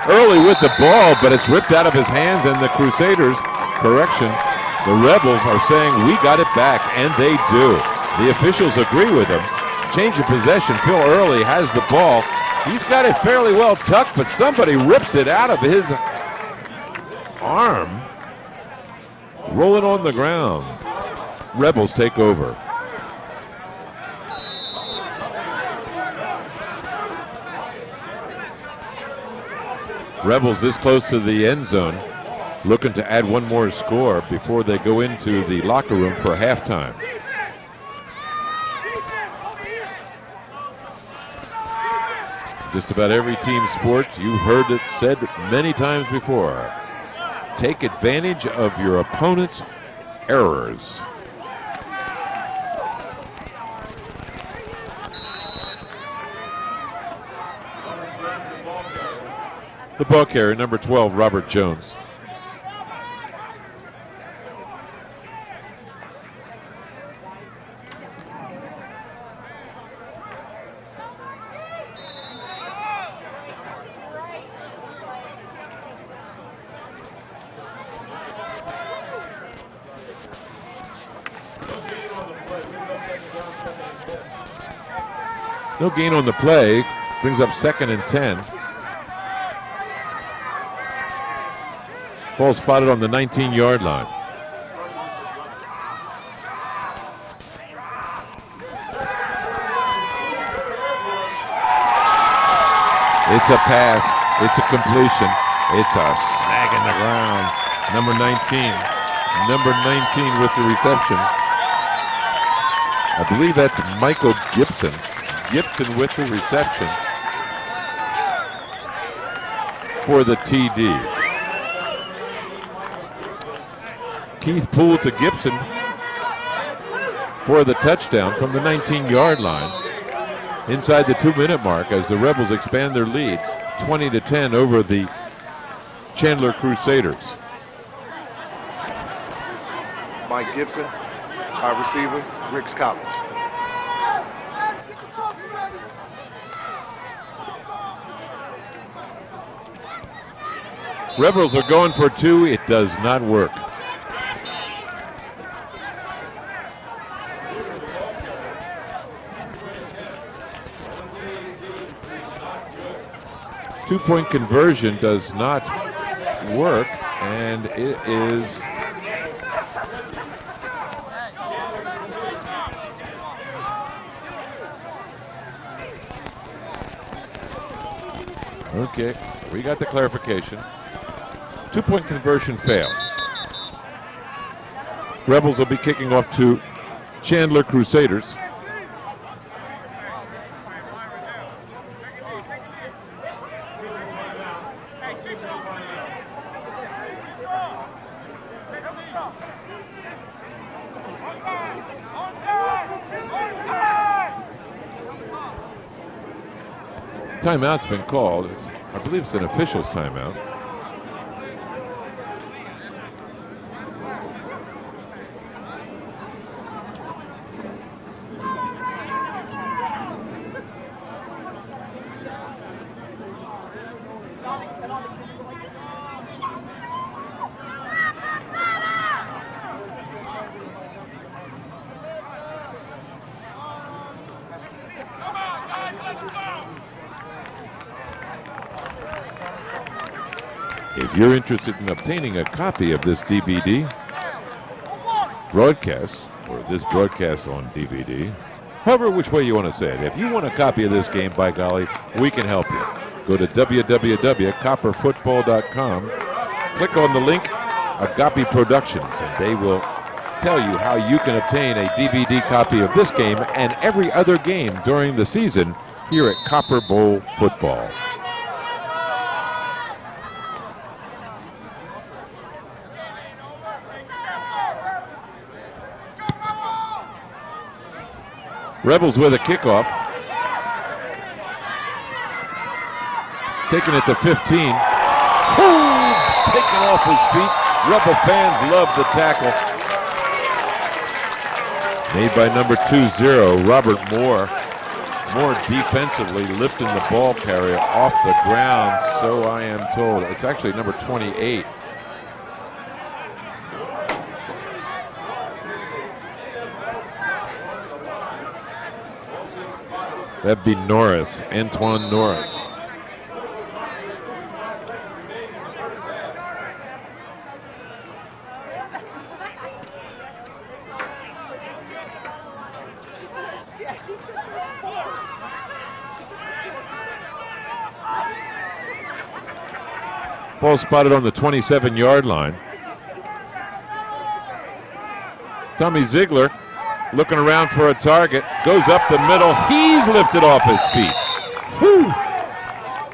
C: Early with the ball, but it's ripped out of his hands, and the Crusaders, correction, the Rebels are saying we got it back, and they do. The officials agree with him. Change of possession. Phil Early has the ball. He's got it fairly well tucked, but somebody rips it out of his arm. Rolling on the ground. Rebels take over. Rebels this close to the end zone, looking to add one more score before they go into the locker room for halftime. Just about every team sport, you've heard it said many times before. Take advantage of your opponent's errors. The ball carrier, number 12, Robert Jones. No gain on the play, brings up 2nd and 10. Ball spotted on the 19-yard line. It's a pass. It's a completion. It's a snag in the ground. Number 19. Number 19 with the reception. I believe that's Michael Gibson. Gibson with the reception for the TD. Keith Poole to Gibson for the touchdown from the 19-yard line. Inside the 2-minute mark as the Rebels expand their lead 20-10 over the Chandler Crusaders.
F: Mike Gibson, our receiver, Ricks College.
C: Rebels are going for 2. It does not work. Two-point conversion does not work, and it is okay. We got the clarification. Two-point conversion fails. Rebels will be kicking off to Chandler Crusaders. Timeout's been called. I believe it's an official's timeout. If you're interested in obtaining a copy of this DVD broadcast, or this broadcast on DVD, however which way you want to say it, if you want a copy of this game, by golly, we can help you. Go to www.copperfootball.com, click on the link Agape Productions, and they will tell you how you can obtain a DVD copy of this game and every other game during the season here at Copperbowl Football. Rebels with a kickoff. Taking it to 15. Woo! Taken off his feet. Rebel fans love the tackle. Made by number 20, Robert Moore. Moore defensively lifting the ball carrier off the ground, so I am told. It's actually number 28. That'd be Norris, Antoine Norris. Ball spotted on the 27-yard line. Tommy Ziegler looking around for a target, goes up the middle. He's lifted off his feet. Whew.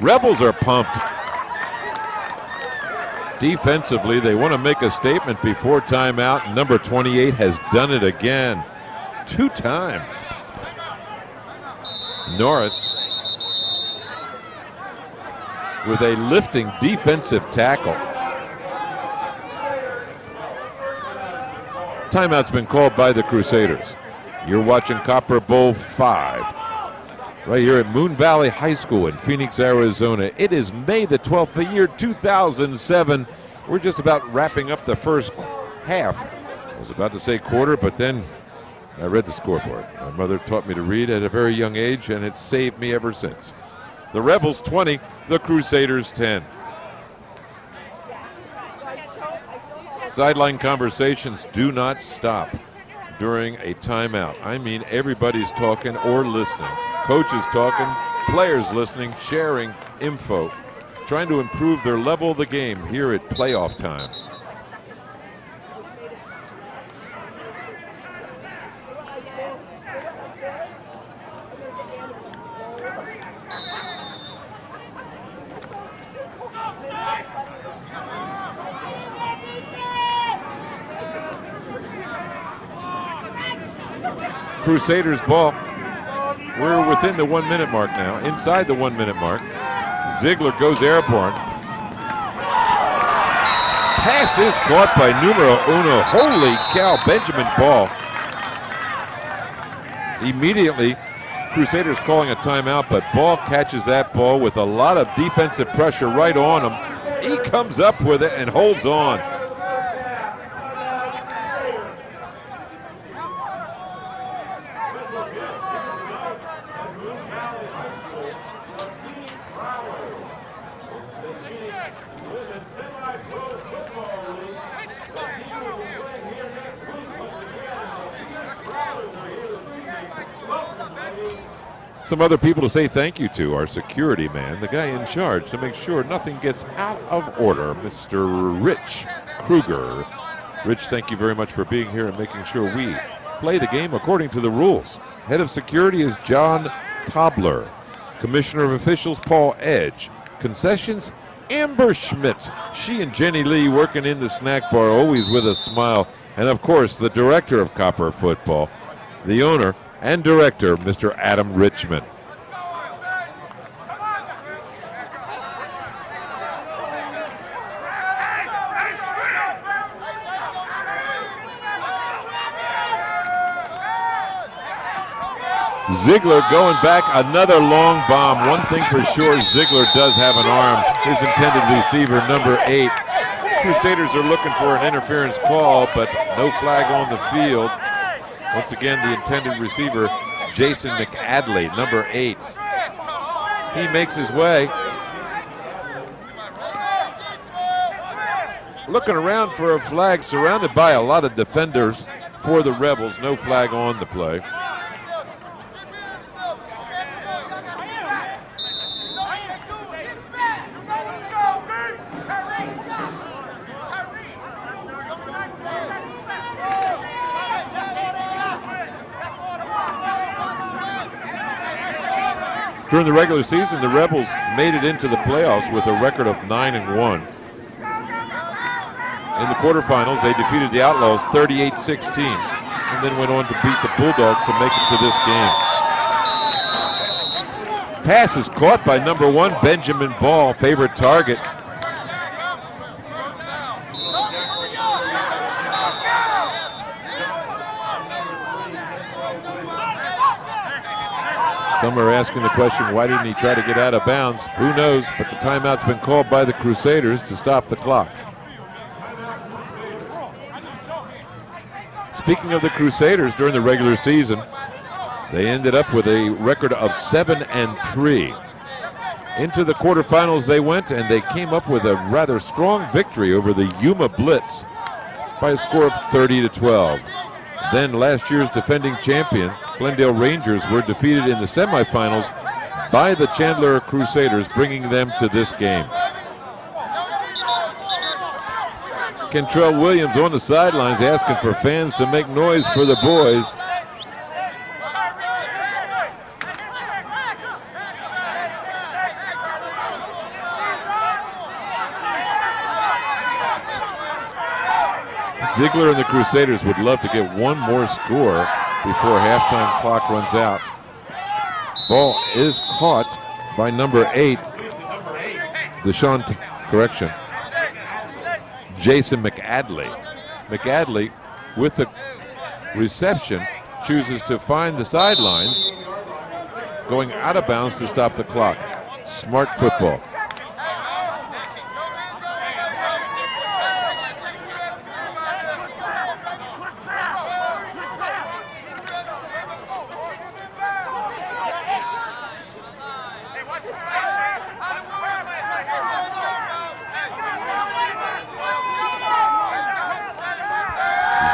C: Rebels are pumped. Defensively, they want to make a statement before timeout. Number 28 has done it again, 2 times. Norris with a lifting defensive tackle. Timeout's been called by the Crusaders. You're watching Copperbowl V right here at Moon Valley High School in Phoenix, Arizona. It is May the 12th, the year 2007. We're just about wrapping up the first half. I was about to say quarter, but then I read the scoreboard. My mother taught me to read at a very young age, and it's saved me ever since. The Rebels 20, the Crusaders 10. Sideline conversations do not stop during a timeout. I mean, everybody's talking or listening. Coaches talking, players listening, sharing info, trying to improve their level of the game here at playoff time. Crusaders ball. We're within the 1 minute mark now, inside the 1 minute mark. Ziegler goes airborne. Pass is caught by numero uno. Holy cow, Benjamin Ball. Immediately, Crusaders calling a timeout, but Ball catches that ball with a lot of defensive pressure right on him. He comes up with it and holds on. Some other people to say thank you to. Our security man, the guy in charge to make sure nothing gets out of order, Mr. Rich Kruger. Rich, thank you very much for being here and making sure we play the game according to the rules. Head of security is John Tobler. Commissioner of Officials, Paul Edge. Concessions, Amber Schmidt. She and Jenny Lee working in the snack bar, always with a smile. And of course, the director of Copper Football, the owner and director, Mr. Adam Richmond. Ziegler going back, another long bomb. One thing for sure, Ziegler does have an arm. His intended receiver, number 8. Crusaders are looking for an interference call, but no flag on the field. Once again, the intended receiver, Jason McAdley, number 8. He makes his way. Looking around for a flag, surrounded by a lot of defenders for the Rebels. No flag on the play. During the regular season, the Rebels made it into the playoffs with a record of 9-1. In the quarterfinals, they defeated the Outlaws 38-16 and then went on to beat the Bulldogs to make it to this game. Pass is caught by number 1, Benjamin Ball, favorite target. Some are asking the question, why didn't he try to get out of bounds? Who knows, but the timeout's been called by the Crusaders to stop the clock. Speaking of the Crusaders, during the regular season, they ended up with a record of 7-3. Into the quarterfinals they went, and they came up with a rather strong victory over the Yuma Blitz by a score of 30-12. Then last year's defending champion, Glendale Rangers, were defeated in the semifinals by the Chandler Crusaders, bringing them to this game. Kentrell Williams on the sidelines asking for fans to make noise for the boys. Ziegler and the Crusaders would love to get one more score before halftime clock runs out. Ball is caught by number 8, Jason McAdley. McAdley, with the reception, chooses to find the sidelines, going out of bounds to stop the clock. Smart football.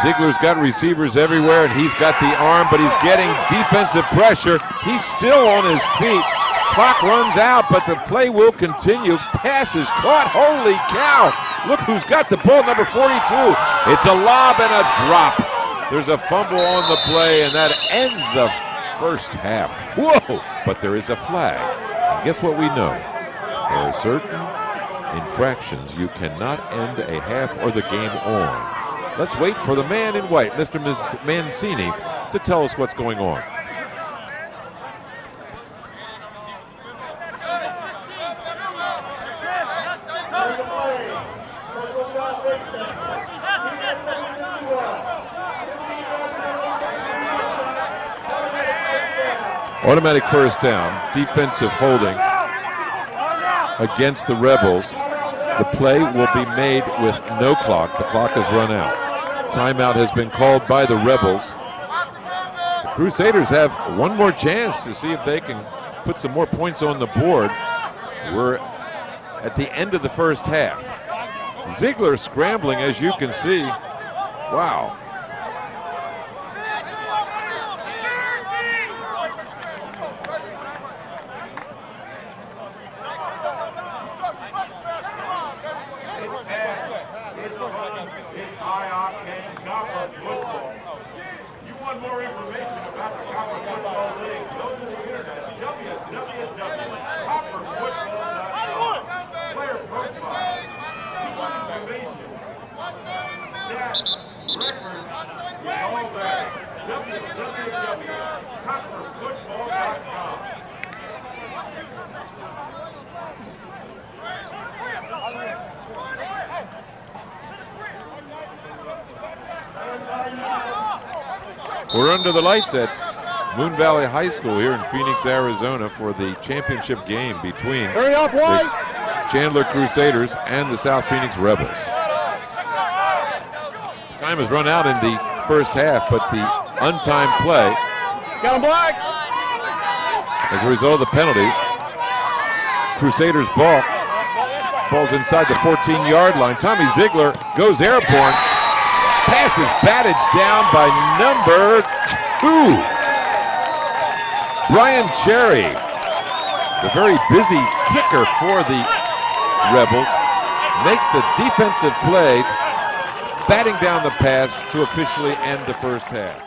C: Ziegler's got receivers everywhere, and he's got the arm, but he's getting defensive pressure. He's still on his feet. Clock runs out, but the play will continue. Pass is caught. Holy cow. Look who's got the ball, number 42. It's a lob and a drop. There's a fumble on the play, and that ends the first half. Whoa! But there is a flag. And guess what we know? There are certain infractions you cannot end a half or the game on. Let's wait for the man in white, Mr. Mancini, to tell us what's going on. Automatic first down, defensive holding against the Rebels. The play will be made with no clock. The clock has run out. Timeout has been called by the Rebels. The Crusaders have one more chance to see if they can put some more points on the board. We're at the end of the first half. Ziegler scrambling, as you can see. Wow.
A: You want more information about the Copper Football League? Go to the internet, www.copperfootball.com. Player profile, team information, stats, records, and all that. www.copperfootball.com.
C: We're under the lights at Moon Valley High School here in Phoenix, Arizona for the championship game between the Chandler Crusaders and the South Phoenix Rebels. Time has run out in the first half, but the untimed play,
G: Got him black.
C: as a result of the penalty, Crusaders ball's inside the 14-yard line. Tommy Ziegler goes airborne. Pass is batted down by number 2. Brian Cherry, the very busy kicker for the Rebels, makes the defensive play, batting down the pass to officially end the first half.